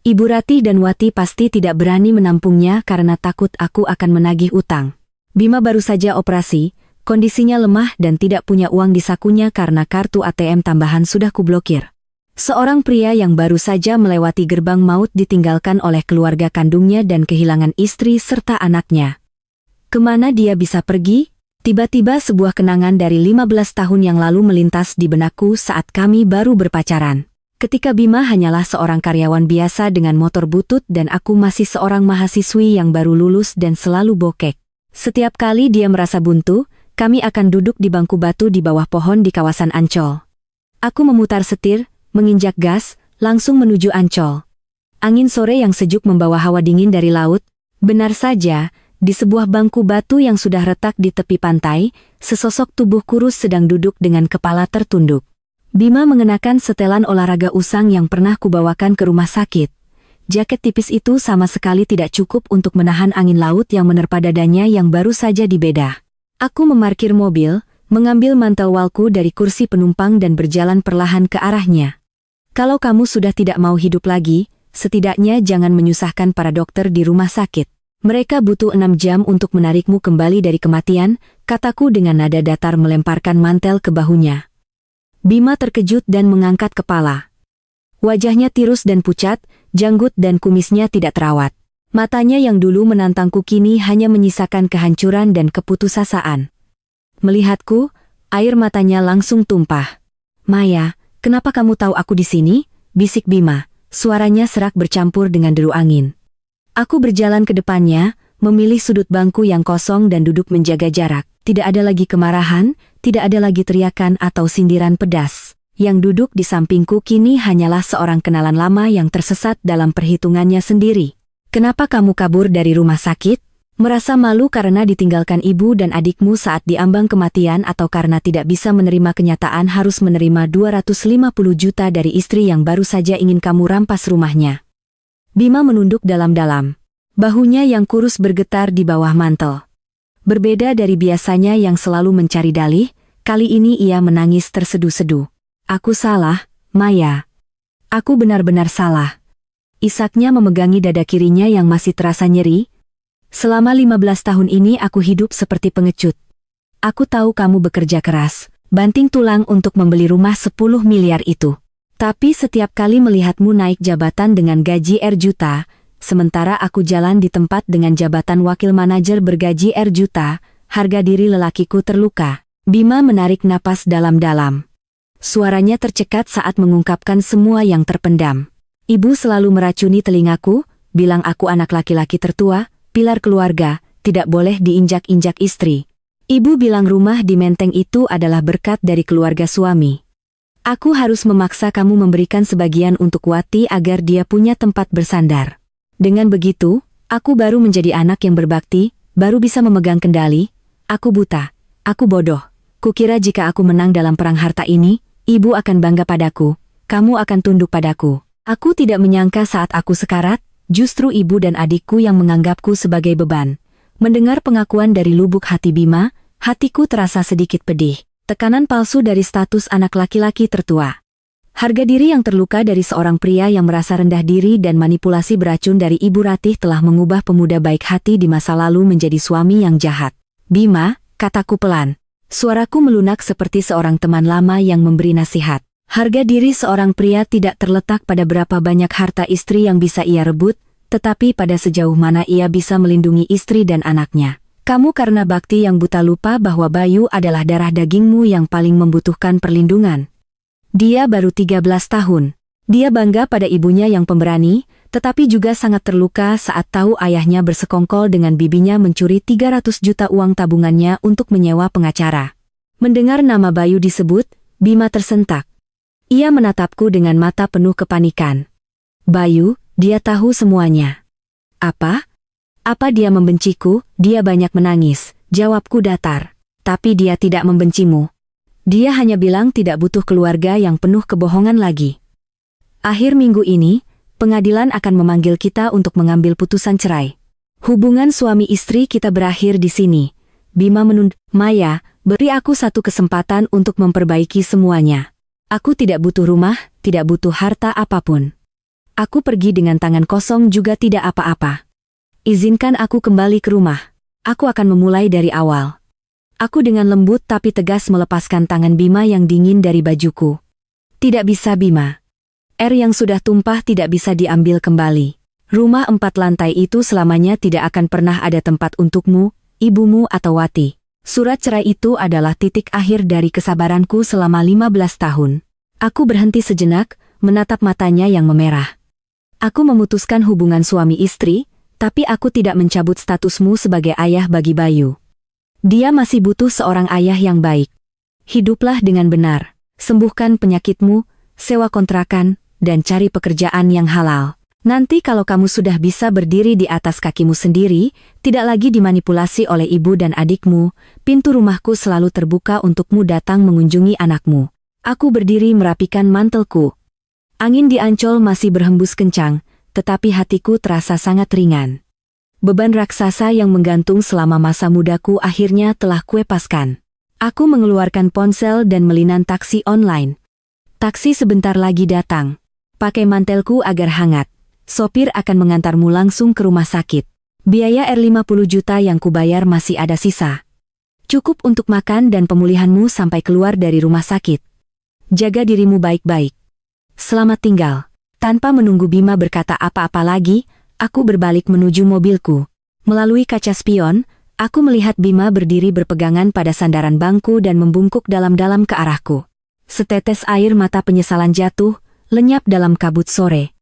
Ibu Rati dan Wati pasti tidak berani menampungnya karena takut aku akan menagih utang. Bima baru saja operasi, kondisinya lemah dan tidak punya uang di sakunya karena kartu ATM tambahan sudah kublokir. Seorang pria yang baru saja melewati gerbang maut ditinggalkan oleh keluarga kandungnya dan kehilangan istri serta anaknya. Kemana dia bisa pergi? Tiba-tiba sebuah kenangan dari 15 tahun yang lalu melintas di benakku saat kami baru berpacaran. Ketika Bima hanyalah seorang karyawan biasa dengan motor butut dan aku masih seorang mahasiswi yang baru lulus dan selalu bokek. Setiap kali dia merasa buntu, kami akan duduk di bangku batu di bawah pohon di kawasan Ancol. Aku memutar setir, menginjak gas, langsung menuju Ancol. Angin sore yang sejuk membawa hawa dingin dari laut. Benar saja, di sebuah bangku batu yang sudah retak di tepi pantai, sesosok tubuh kurus sedang duduk dengan kepala tertunduk. Bima mengenakan setelan olahraga usang yang pernah kubawakan ke rumah sakit. Jaket tipis itu sama sekali tidak cukup untuk menahan angin laut yang menerpa dadanya yang baru saja dibedah. Aku memarkir mobil, mengambil mantel walku dari kursi penumpang dan berjalan perlahan ke arahnya. Kalau kamu sudah tidak mau hidup lagi, setidaknya jangan menyusahkan para dokter di rumah sakit. Mereka butuh 6 jam untuk menarikmu kembali dari kematian, kataku dengan nada datar melemparkan mantel ke bahunya. Bima terkejut dan mengangkat kepala. Wajahnya tirus dan pucat, janggut dan kumisnya tidak terawat. Matanya yang dulu menantangku kini hanya menyisakan kehancuran dan keputusasaan. Melihatku, air matanya langsung tumpah. Maya, kenapa kamu tahu aku di sini? Bisik Bima, suaranya serak bercampur dengan deru angin. Aku berjalan ke depannya, memilih sudut bangku yang kosong dan duduk menjaga jarak. Tidak ada lagi kemarahan, tidak ada lagi teriakan atau sindiran pedas. Yang duduk di sampingku kini hanyalah seorang kenalan lama yang tersesat dalam perhitungannya sendiri. Kenapa kamu kabur dari rumah sakit? Merasa malu karena ditinggalkan ibu dan adikmu saat diambang kematian atau karena tidak bisa menerima kenyataan harus menerima 250 juta dari istri yang baru saja ingin kamu rampas rumahnya? Bima menunduk dalam-dalam. Bahunya yang kurus bergetar di bawah mantel. Berbeda dari biasanya yang selalu mencari dalih, kali ini ia menangis terseduh-seduh. Aku salah, Maya. Aku benar-benar salah. Isaknya memegangi dada kirinya yang masih terasa nyeri. Selama 15 tahun ini aku hidup seperti pengecut. Aku tahu kamu bekerja keras, banting tulang untuk membeli rumah 10 miliar itu. Tapi setiap kali melihatmu naik jabatan dengan gaji R juta, sementara aku jalan di tempat dengan jabatan wakil manajer bergaji R juta, harga diri lelakiku terluka. Bima menarik napas dalam-dalam. Suaranya tercekat saat mengungkapkan semua yang terpendam. Ibu selalu meracuni telingaku, bilang aku anak laki-laki tertua, pilar keluarga, tidak boleh diinjak-injak istri. Ibu bilang rumah di Menteng itu adalah berkat dari keluarga suami. Aku harus memaksa kamu memberikan sebagian untuk Wati agar dia punya tempat bersandar. Dengan begitu, aku baru menjadi anak yang berbakti, baru bisa memegang kendali. Aku buta, aku bodoh, Kukira jika aku menang dalam perang harta ini, ibu akan bangga padaku, kamu akan tunduk padaku. Aku tidak menyangka saat aku sekarat, justru ibu dan adikku yang menganggapku sebagai beban. Mendengar pengakuan dari lubuk hati Bima, hatiku terasa sedikit pedih. Tekanan palsu dari status anak laki-laki tertua. Harga diri yang terluka dari seorang pria yang merasa rendah diri dan manipulasi beracun dari Ibu Ratih telah mengubah pemuda baik hati di masa lalu menjadi suami yang jahat. Bima, kataku pelan. Suaraku melunak seperti seorang teman lama yang memberi nasihat. Harga diri seorang pria tidak terletak pada berapa banyak harta istri yang bisa ia rebut, tetapi pada sejauh mana ia bisa melindungi istri dan anaknya. Kamu karena bakti yang buta lupa bahwa Bayu adalah darah dagingmu yang paling membutuhkan perlindungan. Dia baru 13 tahun. Dia bangga pada ibunya yang pemberani, tetapi juga sangat terluka saat tahu ayahnya bersekongkol dengan bibinya mencuri 300 juta uang tabungannya untuk menyewa pengacara. Mendengar nama Bayu disebut, Bima tersentak. Ia menatapku dengan mata penuh kepanikan. Bayu, dia tahu semuanya. Apa? Apa dia membenciku? Dia banyak menangis, jawabku datar. Tapi dia tidak membencimu. Dia hanya bilang tidak butuh keluarga yang penuh kebohongan lagi. Akhir minggu ini, pengadilan akan memanggil kita untuk mengambil putusan cerai. Hubungan suami istri kita berakhir di sini. Bima menunduk. Maya, beri aku satu kesempatan untuk memperbaiki semuanya. Aku tidak butuh rumah, tidak butuh harta apapun. Aku pergi dengan tangan kosong juga tidak apa-apa. Izinkan aku kembali ke rumah. Aku akan memulai dari awal. Aku dengan lembut tapi tegas melepaskan tangan Bima yang dingin dari bajuku. Tidak bisa Bima. Air yang sudah tumpah tidak bisa diambil kembali. Rumah 4 lantai itu selamanya tidak akan pernah ada tempat untukmu, ibumu atau Wati. Surat cerai itu adalah titik akhir dari kesabaranku selama 15 tahun. Aku berhenti sejenak, menatap matanya yang memerah. Aku memutuskan hubungan suami istri, tapi aku tidak mencabut statusmu sebagai ayah bagi Bayu. Dia masih butuh seorang ayah yang baik. Hiduplah dengan benar, sembuhkan penyakitmu, sewa kontrakan, dan cari pekerjaan yang halal. Nanti kalau kamu sudah bisa berdiri di atas kakimu sendiri, tidak lagi dimanipulasi oleh ibu dan adikmu, pintu rumahku selalu terbuka untukmu datang mengunjungi anakmu. Aku berdiri merapikan mantelku. Angin di Ancol masih berhembus kencang, tetapi hatiku terasa sangat ringan. Beban raksasa yang menggantung selama masa mudaku akhirnya telah kuepaskan. Aku mengeluarkan ponsel dan melinan taksi online. Taksi sebentar lagi datang. Pakai mantelku agar hangat. Sopir akan mengantarmu langsung ke rumah sakit. Biaya R50 juta yang kubayar masih ada sisa. Cukup untuk makan dan pemulihanmu sampai keluar dari rumah sakit. Jaga dirimu baik-baik. Selamat tinggal. Tanpa menunggu Bima berkata apa-apa lagi, aku berbalik menuju mobilku. Melalui kaca spion, aku melihat Bima berdiri berpegangan pada sandaran bangku dan membungkuk dalam-dalam ke arahku. Setetes air mata penyesalan jatuh, lenyap dalam kabut sore.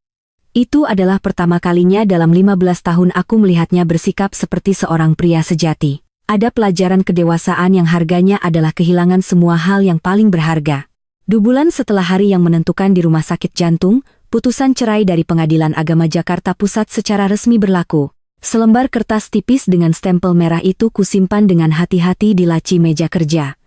Itu adalah pertama kalinya dalam 15 tahun aku melihatnya bersikap seperti seorang pria sejati. Ada pelajaran kedewasaan yang harganya adalah kehilangan semua hal yang paling berharga. 2 bulan setelah hari yang menentukan di rumah sakit jantung, putusan cerai dari Pengadilan Agama Jakarta Pusat secara resmi berlaku. Selembar kertas tipis dengan stempel merah itu kusimpan dengan hati-hati di laci meja kerja.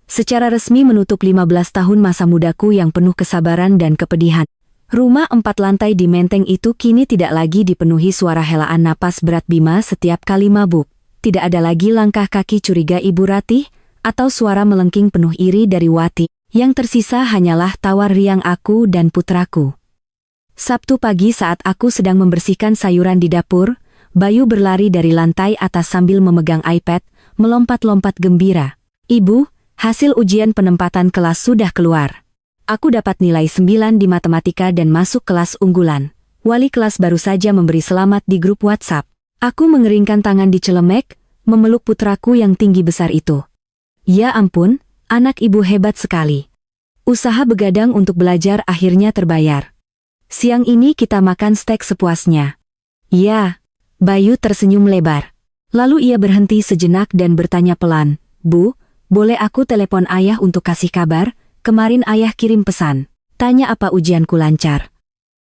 Secara resmi menutup 15 tahun masa mudaku yang penuh kesabaran dan kepedihan. Rumah 4 lantai di Menteng itu kini tidak lagi dipenuhi suara helaan napas berat Bima setiap kali mabuk. Tidak ada lagi langkah kaki curiga Ibu Ratih, atau suara melengking penuh iri dari Wati. Yang tersisa hanyalah tawar riang aku dan putraku. Sabtu pagi saat aku sedang membersihkan sayuran di dapur, Bayu berlari dari lantai atas sambil memegang iPad, melompat-lompat gembira. Ibu, hasil ujian penempatan kelas sudah keluar. Aku dapat nilai 9 di matematika dan masuk kelas unggulan. Wali kelas baru saja memberi selamat di grup WhatsApp. Aku mengeringkan tangan di celemek, memeluk putraku yang tinggi besar itu. Ya ampun, anak ibu hebat sekali. Usaha begadang untuk belajar akhirnya terbayar. Siang ini kita makan steak sepuasnya. Ya, Bayu tersenyum lebar. Lalu ia berhenti sejenak dan bertanya pelan, Bu, boleh aku telepon ayah untuk kasih kabar? Kemarin ayah kirim pesan. Tanya apa ujianku lancar.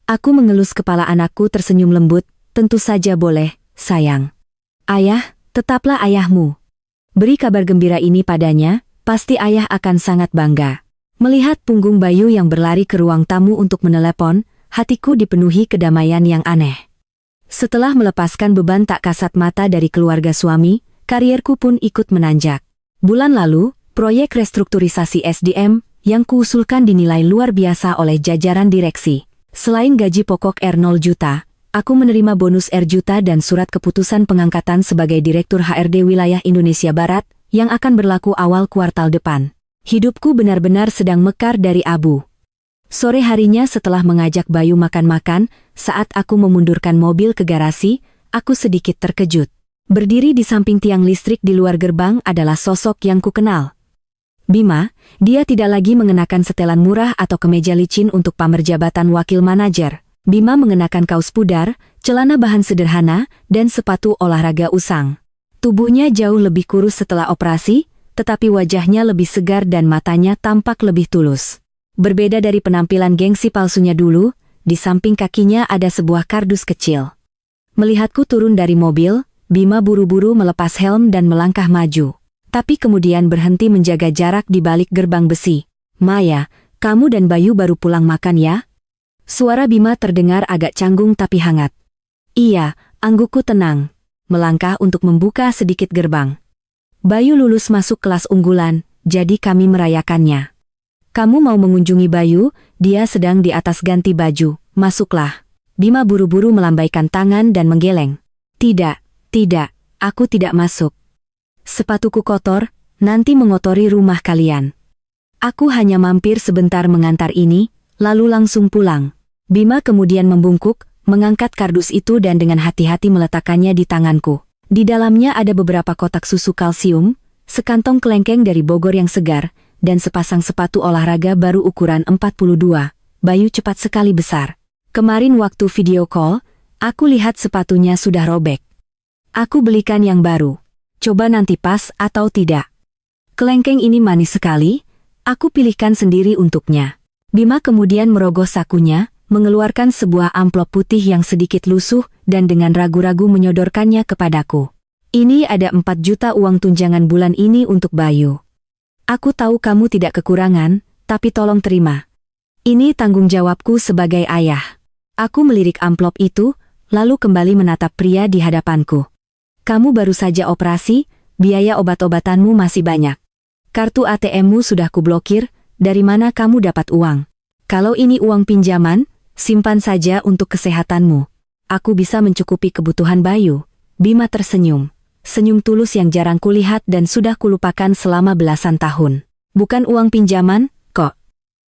Aku mengelus kepala anakku tersenyum lembut, tentu saja boleh, sayang. Ayah, tetaplah ayahmu. Beri kabar gembira ini padanya, Pasti ayah akan sangat bangga. Melihat punggung Bayu yang berlari ke ruang tamu untuk menelepon, hatiku dipenuhi kedamaian yang aneh. Setelah melepaskan beban tak kasat mata dari keluarga suami, karierku pun ikut menanjak. Bulan lalu, proyek restrukturisasi SDM yang kuusulkan dinilai luar biasa oleh jajaran direksi. Selain gaji pokok R0 juta, aku menerima bonus R juta dan surat keputusan pengangkatan sebagai Direktur HRD Wilayah Indonesia Barat yang akan berlaku awal kuartal depan. Hidupku benar-benar sedang mekar dari abu. Sore harinya setelah mengajak Bayu makan-makan, saat aku memundurkan mobil ke garasi, aku sedikit terkejut. Berdiri di samping tiang listrik di luar gerbang adalah sosok yang kukenal. Bima, dia tidak lagi mengenakan setelan murah atau kemeja licin untuk pamer jabatan wakil manajer. Bima mengenakan kaos pudar, celana bahan sederhana, dan sepatu olahraga usang. Tubuhnya jauh lebih kurus setelah operasi, tetapi wajahnya lebih segar dan matanya tampak lebih tulus. Berbeda dari penampilan gengsi palsunya dulu, di samping kakinya ada sebuah kardus kecil. Melihatku turun dari mobil, Bima buru-buru melepas helm dan melangkah maju. Tapi kemudian berhenti menjaga jarak di balik gerbang besi. "Maya, kamu dan Bayu baru pulang makan ya?" Suara Bima terdengar agak canggung tapi hangat. "Iya," anggukku tenang. Melangkah untuk membuka sedikit gerbang. "Bayu lulus masuk kelas unggulan, jadi kami merayakannya. Kamu mau mengunjungi Bayu, dia sedang di atas ganti baju, masuklah." Bima buru-buru melambaikan tangan dan menggeleng. "Tidak, aku tidak masuk. Sepatuku kotor, nanti mengotori rumah kalian. Aku hanya mampir sebentar mengantar ini, lalu langsung pulang." Bima kemudian membungkuk, mengangkat kardus itu dan dengan hati-hati meletakkannya di tanganku. Di dalamnya ada beberapa kotak susu kalsium, sekantong kelengkeng dari Bogor yang segar, dan sepasang sepatu olahraga baru ukuran 42. Bayu cepat sekali besar. Kemarin waktu video call, aku lihat sepatunya sudah robek. Aku belikan yang baru. Coba nanti pas atau tidak. Kelengkeng ini manis sekali, aku pilihkan sendiri untuknya. Bima kemudian merogoh sakunya, mengeluarkan sebuah amplop putih yang sedikit lusuh dan dengan ragu-ragu menyodorkannya kepadaku. "Ini ada 4 juta uang tunjangan bulan ini untuk Bayu. Aku tahu kamu tidak kekurangan, tapi tolong terima. Ini tanggung jawabku sebagai ayah." Aku melirik amplop itu, lalu kembali menatap pria di hadapanku. "Kamu baru saja operasi, biaya obat-obatanmu masih banyak. Kartu ATM-mu sudah kublokir, dari mana kamu dapat uang? Kalau ini uang pinjaman, simpan saja untuk kesehatanmu. Aku bisa mencukupi kebutuhan Bayu." Bima tersenyum. Senyum tulus yang jarang kulihat dan sudah kulupakan selama belasan tahun. "Bukan uang pinjaman, kok.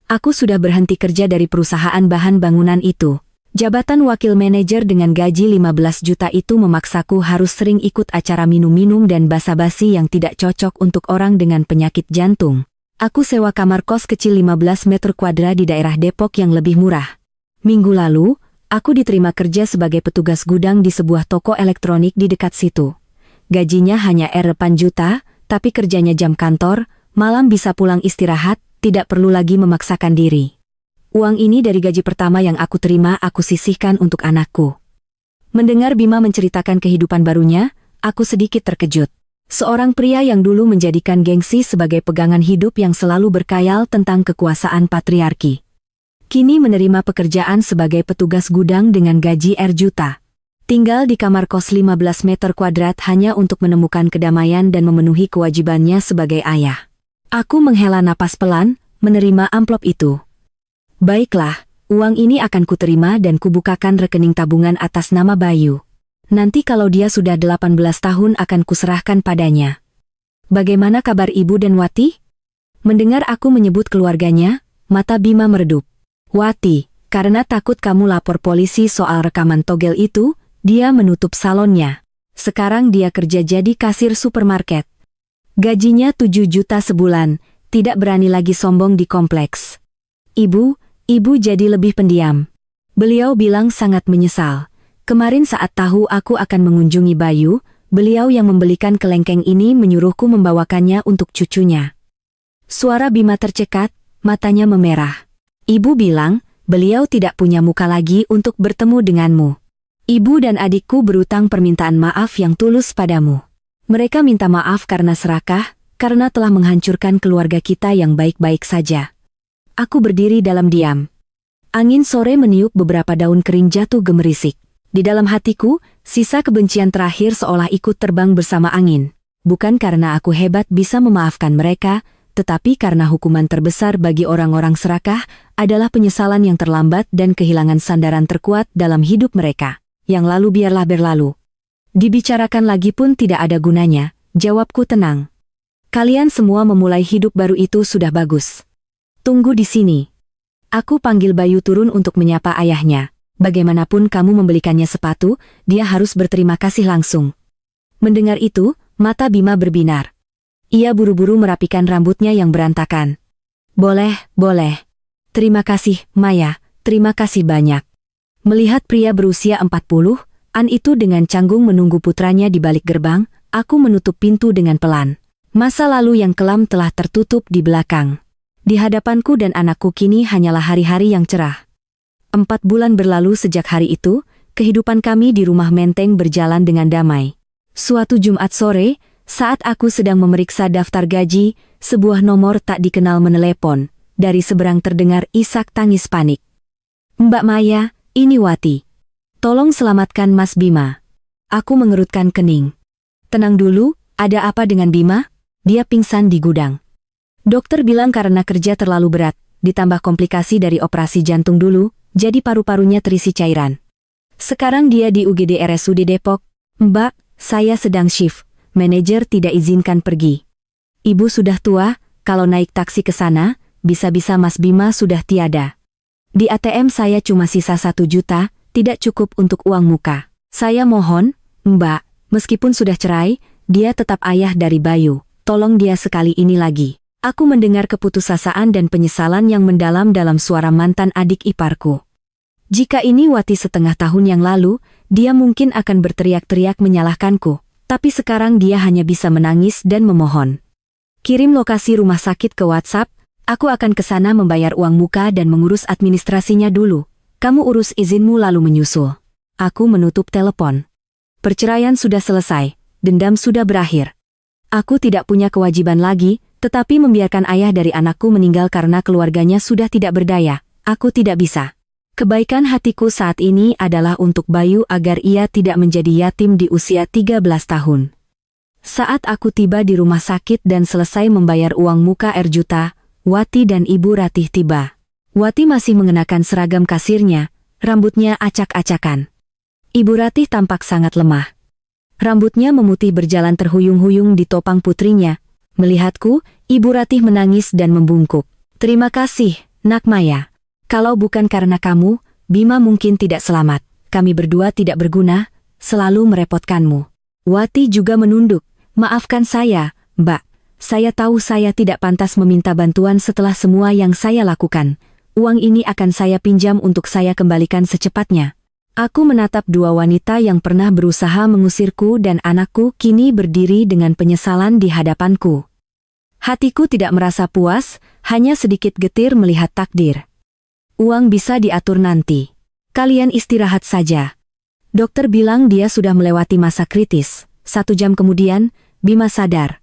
Aku sudah berhenti kerja dari perusahaan bahan bangunan itu. Jabatan wakil manajer dengan gaji 15 juta itu memaksaku harus sering ikut acara minum-minum dan basa-basi yang tidak cocok untuk orang dengan penyakit jantung. Aku sewa kamar kos kecil 15 meter kuadrat di daerah Depok yang lebih murah. Minggu lalu, aku diterima kerja sebagai petugas gudang di sebuah toko elektronik di dekat situ. Gajinya hanya R8 juta, tapi kerjanya jam kantor, malam bisa pulang istirahat, tidak perlu lagi memaksakan diri. Uang ini dari gaji pertama yang aku terima aku sisihkan untuk anakku." Mendengar Bima menceritakan kehidupan barunya, aku sedikit terkejut. Seorang pria yang dulu menjadikan gengsi sebagai pegangan hidup yang selalu berkhayal tentang kekuasaan patriarki. Kini menerima pekerjaan sebagai petugas gudang dengan gaji R juta. Tinggal di kamar kos 15 meter kuadrat hanya untuk menemukan kedamaian dan memenuhi kewajibannya sebagai ayah. Aku menghela napas pelan, menerima amplop itu. "Baiklah, uang ini akan kuterima dan kubukakan rekening tabungan atas nama Bayu. Nanti kalau dia sudah 18 tahun akan kuserahkan padanya." "Bagaimana kabar Ibu dan Wati?" Mendengar aku menyebut keluarganya, mata Bima meredup. "Wati, karena takut kamu lapor polisi soal rekaman togel itu, dia menutup salonnya. Sekarang dia kerja jadi kasir supermarket. Gajinya 7 juta sebulan, tidak berani lagi sombong di kompleks. Ibu jadi lebih pendiam." Beliau bilang sangat menyesal. Kemarin saat tahu aku akan mengunjungi Bayu, beliau yang membelikan kelengkeng ini menyuruhku membawakannya untuk cucunya. Suara Bima tercekat, matanya memerah. "Ibu bilang, beliau tidak punya muka lagi untuk bertemu denganmu. Ibu dan adikku berutang permintaan maaf yang tulus padamu. Mereka minta maaf karena serakah, karena telah menghancurkan keluarga kita yang baik-baik saja. Aku berdiri dalam diam. Angin sore meniup beberapa daun kering jatuh gemerisik. Di dalam hatiku, sisa kebencian terakhir seolah ikut terbang bersama angin. Bukan karena aku hebat bisa memaafkan mereka, tetapi karena hukuman terbesar bagi orang-orang serakah adalah penyesalan yang terlambat dan kehilangan sandaran terkuat dalam hidup mereka. Yang lalu biarlah berlalu. Dibicarakan lagi pun tidak ada gunanya, jawabku tenang. Kalian semua memulai hidup baru itu sudah bagus. Tunggu di sini. Aku panggil Bayu turun untuk menyapa ayahnya. Bagaimanapun kamu membelikannya sepatu, dia harus berterima kasih langsung. Mendengar itu, mata Bima berbinar. Ia buru-buru merapikan rambutnya yang berantakan. Boleh. Terima kasih, Maya, terima kasih banyak. Melihat pria berusia 40-an itu dengan canggung menunggu putranya di balik gerbang, aku menutup pintu dengan pelan. Masa lalu yang kelam telah tertutup di belakang. Di hadapanku dan anakku kini hanyalah hari-hari yang cerah. 4 bulan berlalu sejak hari itu, kehidupan kami di rumah Menteng berjalan dengan damai. Suatu Jumat sore, saat aku sedang memeriksa daftar gaji, sebuah nomor tak dikenal menelepon. Dari seberang terdengar isak tangis panik. Mbak Maya, ini Wati. Tolong selamatkan Mas Bima. Aku mengerutkan kening. Tenang dulu, ada apa dengan Bima? Dia pingsan di gudang. Dokter bilang karena kerja terlalu berat, ditambah komplikasi dari operasi jantung dulu, jadi paru-parunya terisi cairan. Sekarang dia di UGD RSUD Depok. Mbak, saya sedang shift. Manajer tidak izinkan pergi. Ibu sudah tua, kalau naik taksi ke sana, bisa-bisa Mas Bima sudah tiada. Di ATM saya cuma sisa 1 juta, tidak cukup untuk uang muka. Saya mohon, Mbak, meskipun sudah cerai, dia tetap ayah dari Bayu. Tolong dia sekali ini lagi. Aku mendengar keputusasaan dan penyesalan yang mendalam dalam suara mantan adik iparku. Jika ini Wati setengah tahun yang lalu, dia mungkin akan berteriak-teriak menyalahkanku. Tapi sekarang dia hanya bisa menangis dan memohon. Kirim lokasi rumah sakit ke WhatsApp, aku akan ke sana membayar uang muka dan mengurus administrasinya dulu. Kamu urus izinmu lalu menyusul. Aku menutup telepon. Perceraian sudah selesai, dendam sudah berakhir. Aku tidak punya kewajiban lagi, tetapi membiarkan ayah dari anakku meninggal karena keluarganya sudah tidak berdaya. Aku tidak bisa. Kebaikan hatiku saat ini adalah untuk Bayu agar ia tidak menjadi yatim di usia 13 tahun. Saat aku tiba di rumah sakit dan selesai membayar uang muka juta, Wati dan Ibu Ratih tiba. Wati masih mengenakan seragam kasirnya, rambutnya acak-acakan. Ibu Ratih tampak sangat lemah. Rambutnya memutih berjalan terhuyung-huyung di topang putrinya. Melihatku, Ibu Ratih menangis dan membungkuk. Terima kasih, Nak Maya. Kalau bukan karena kamu, Bima mungkin tidak selamat. Kami berdua tidak berguna, selalu merepotkanmu. Wati juga menunduk. Maafkan saya, Mbak. Saya tahu saya tidak pantas meminta bantuan setelah semua yang saya lakukan. Uang ini akan saya pinjam untuk saya kembalikan secepatnya. Aku menatap dua wanita yang pernah berusaha mengusirku dan anakku kini berdiri dengan penyesalan di hadapanku. Hatiku tidak merasa puas, hanya sedikit getir melihat takdir. Uang bisa diatur nanti. Kalian istirahat saja. Dokter bilang dia sudah melewati masa kritis. 1 jam kemudian, Bima sadar.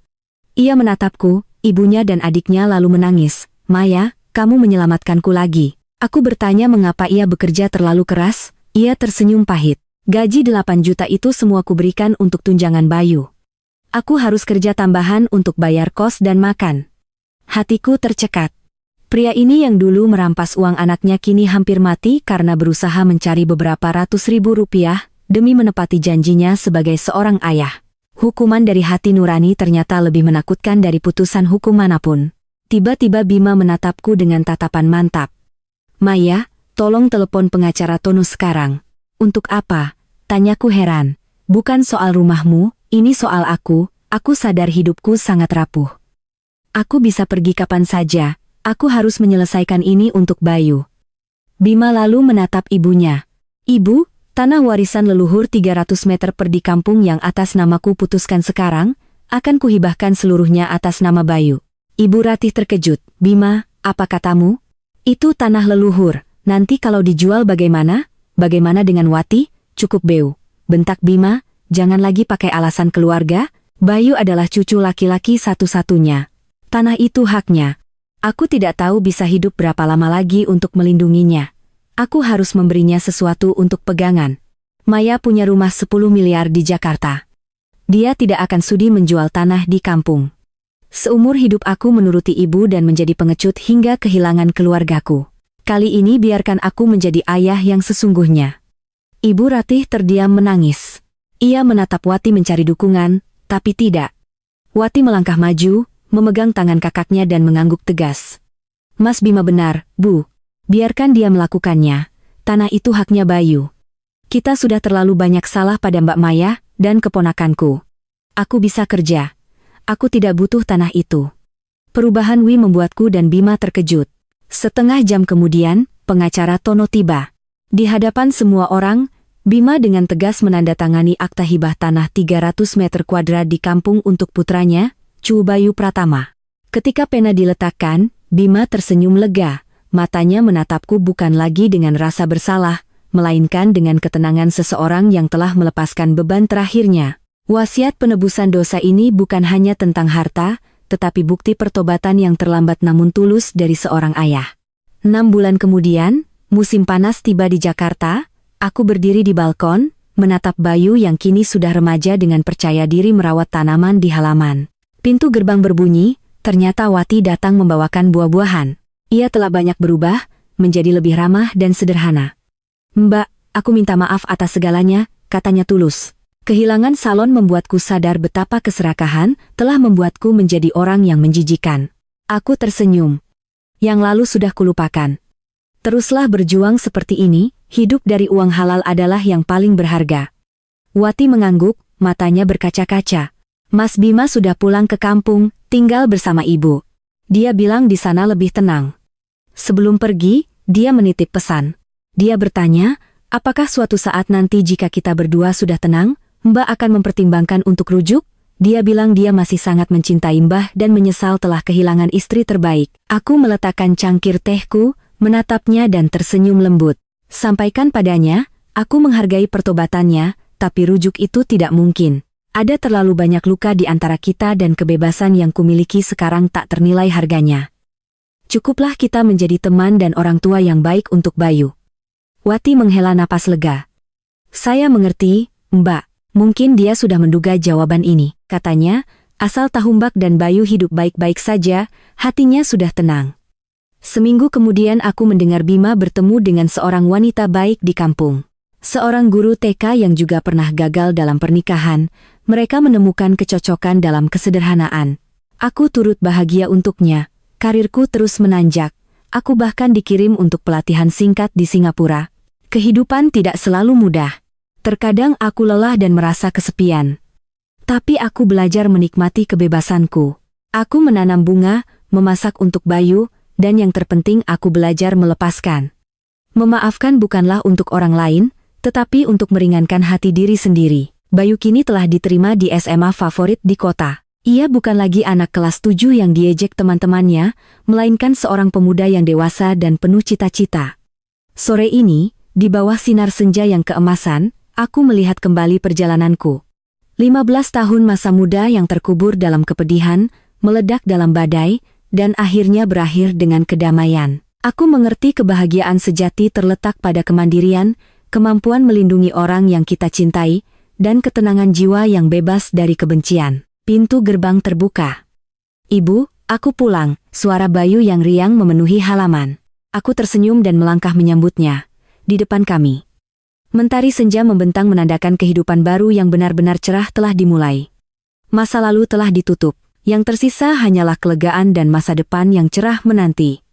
Ia menatapku, ibunya dan adiknya lalu menangis. Maya, kamu menyelamatkanku lagi. Aku bertanya mengapa ia bekerja terlalu keras. Ia tersenyum pahit. Gaji 8 juta itu semua kuberikan untuk tunjangan Bayu. Aku harus kerja tambahan untuk bayar kos dan makan. Hatiku tercekat. Pria ini yang dulu merampas uang anaknya kini hampir mati karena berusaha mencari beberapa ratus ribu rupiah demi menepati janjinya sebagai seorang ayah. Hukuman dari hati nurani ternyata lebih menakutkan dari putusan hukum manapun. Tiba-tiba Bima menatapku dengan tatapan mantap. Maya, tolong telepon pengacara Tono sekarang. Untuk apa? Tanyaku heran. Bukan soal rumahmu, ini soal aku sadar hidupku sangat rapuh. Aku bisa pergi kapan saja. Aku harus menyelesaikan ini untuk Bayu. Bima lalu menatap ibunya. Ibu, tanah warisan leluhur 300 meter per di kampung yang atas namaku putuskan sekarang, akan kuhibahkan seluruhnya atas nama Bayu. Ibu Ratih terkejut. Bima, apa katamu? Itu tanah leluhur, nanti kalau dijual bagaimana? Bagaimana dengan Wati? Cukup Beu. Bentak Bima, jangan lagi pakai alasan keluarga, Bayu adalah cucu laki-laki satu-satunya. Tanah itu haknya. Aku tidak tahu bisa hidup berapa lama lagi untuk melindunginya. Aku harus memberinya sesuatu untuk pegangan. Maya punya rumah 10 miliar di Jakarta. Dia tidak akan sudi menjual tanah di kampung. Seumur hidup aku menuruti ibu dan menjadi pengecut hingga kehilangan keluargaku. Kali ini biarkan aku menjadi ayah yang sesungguhnya. Ibu Ratih terdiam menangis. Ia menatap Wati mencari dukungan, tapi tidak. Wati melangkah maju, memegang tangan kakaknya dan mengangguk tegas. Mas Bima benar, Bu. Biarkan dia melakukannya. Tanah itu haknya Bayu. Kita sudah terlalu banyak salah pada Mbak Maya dan keponakanku. Aku bisa kerja. Aku tidak butuh tanah itu. Perubahan Wi membuatku dan Bima terkejut. Setengah jam kemudian, pengacara Tono tiba. Di hadapan semua orang, Bima dengan tegas menandatangani akta hibah tanah 300 meter kuadrat di kampung untuk putranya, Cu Bayu Pratama. Ketika pena diletakkan, Bima tersenyum lega. Matanya menatapku bukan lagi dengan rasa bersalah, melainkan dengan ketenangan seseorang yang telah melepaskan beban terakhirnya. Wasiat penebusan dosa ini bukan hanya tentang harta, tetapi bukti pertobatan yang terlambat namun tulus dari seorang ayah. 6 bulan kemudian, musim panas tiba di Jakarta. Aku berdiri di balkon, menatap Bayu yang kini sudah remaja dengan percaya diri merawat tanaman di halaman. Pintu gerbang berbunyi, ternyata Wati datang membawakan buah-buahan. Ia telah banyak berubah, menjadi lebih ramah dan sederhana. Mbak, aku minta maaf atas segalanya, katanya tulus. Kehilangan salon membuatku sadar betapa keserakahan telah membuatku menjadi orang yang menjijikan. Aku tersenyum. Yang lalu sudah kulupakan. Teruslah berjuang seperti ini, hidup dari uang halal adalah yang paling berharga. Wati mengangguk, matanya berkaca-kaca. Mas Bima sudah pulang ke kampung, tinggal bersama ibu. Dia bilang di sana lebih tenang. Sebelum pergi, dia menitip pesan. Dia bertanya, apakah suatu saat nanti jika kita berdua sudah tenang, Mbak akan mempertimbangkan untuk rujuk? Dia bilang dia masih sangat mencintai Mbah dan menyesal telah kehilangan istri terbaik. Aku meletakkan cangkir tehku, menatapnya dan tersenyum lembut. Sampaikan padanya, aku menghargai pertobatannya, tapi rujuk itu tidak mungkin. Ada terlalu banyak luka di antara kita dan kebebasan yang kumiliki sekarang tak ternilai harganya. Cukuplah kita menjadi teman dan orang tua yang baik untuk Bayu. Wati menghela napas lega. Saya mengerti, Mbak. Mungkin dia sudah menduga jawaban ini, katanya, asal Tahumbak dan Bayu hidup baik-baik saja, hatinya sudah tenang. Seminggu kemudian aku mendengar Bima bertemu dengan seorang wanita baik di kampung. Seorang guru TK yang juga pernah gagal dalam pernikahan, mereka menemukan kecocokan dalam kesederhanaan. Aku turut bahagia untuknya, karirku terus menanjak, aku bahkan dikirim untuk pelatihan singkat di Singapura. Kehidupan tidak selalu mudah. Terkadang aku lelah dan merasa kesepian. Tapi aku belajar menikmati kebebasanku. Aku menanam bunga, memasak untuk Bayu, dan yang terpenting aku belajar melepaskan. Memaafkan bukanlah untuk orang lain, tetapi untuk meringankan hati diri sendiri. Bayu kini telah diterima di SMA favorit di kota. Ia bukan lagi anak kelas 7 yang diejek teman-temannya, melainkan seorang pemuda yang dewasa dan penuh cita-cita. Sore ini, di bawah sinar senja yang keemasan, aku melihat kembali perjalananku. 15 tahun masa muda yang terkubur dalam kepedihan, meledak dalam badai, dan akhirnya berakhir dengan kedamaian. Aku mengerti kebahagiaan sejati terletak pada kemandirian, kemampuan melindungi orang yang kita cintai, dan ketenangan jiwa yang bebas dari kebencian. Pintu gerbang terbuka. Ibu, aku pulang, suara Bayu yang riang memenuhi halaman. Aku tersenyum dan melangkah menyambutnya. Di depan kami, mentari senja membentang menandakan kehidupan baru yang benar-benar cerah telah dimulai. Masa lalu telah ditutup, yang tersisa hanyalah kelegaan dan masa depan yang cerah menanti.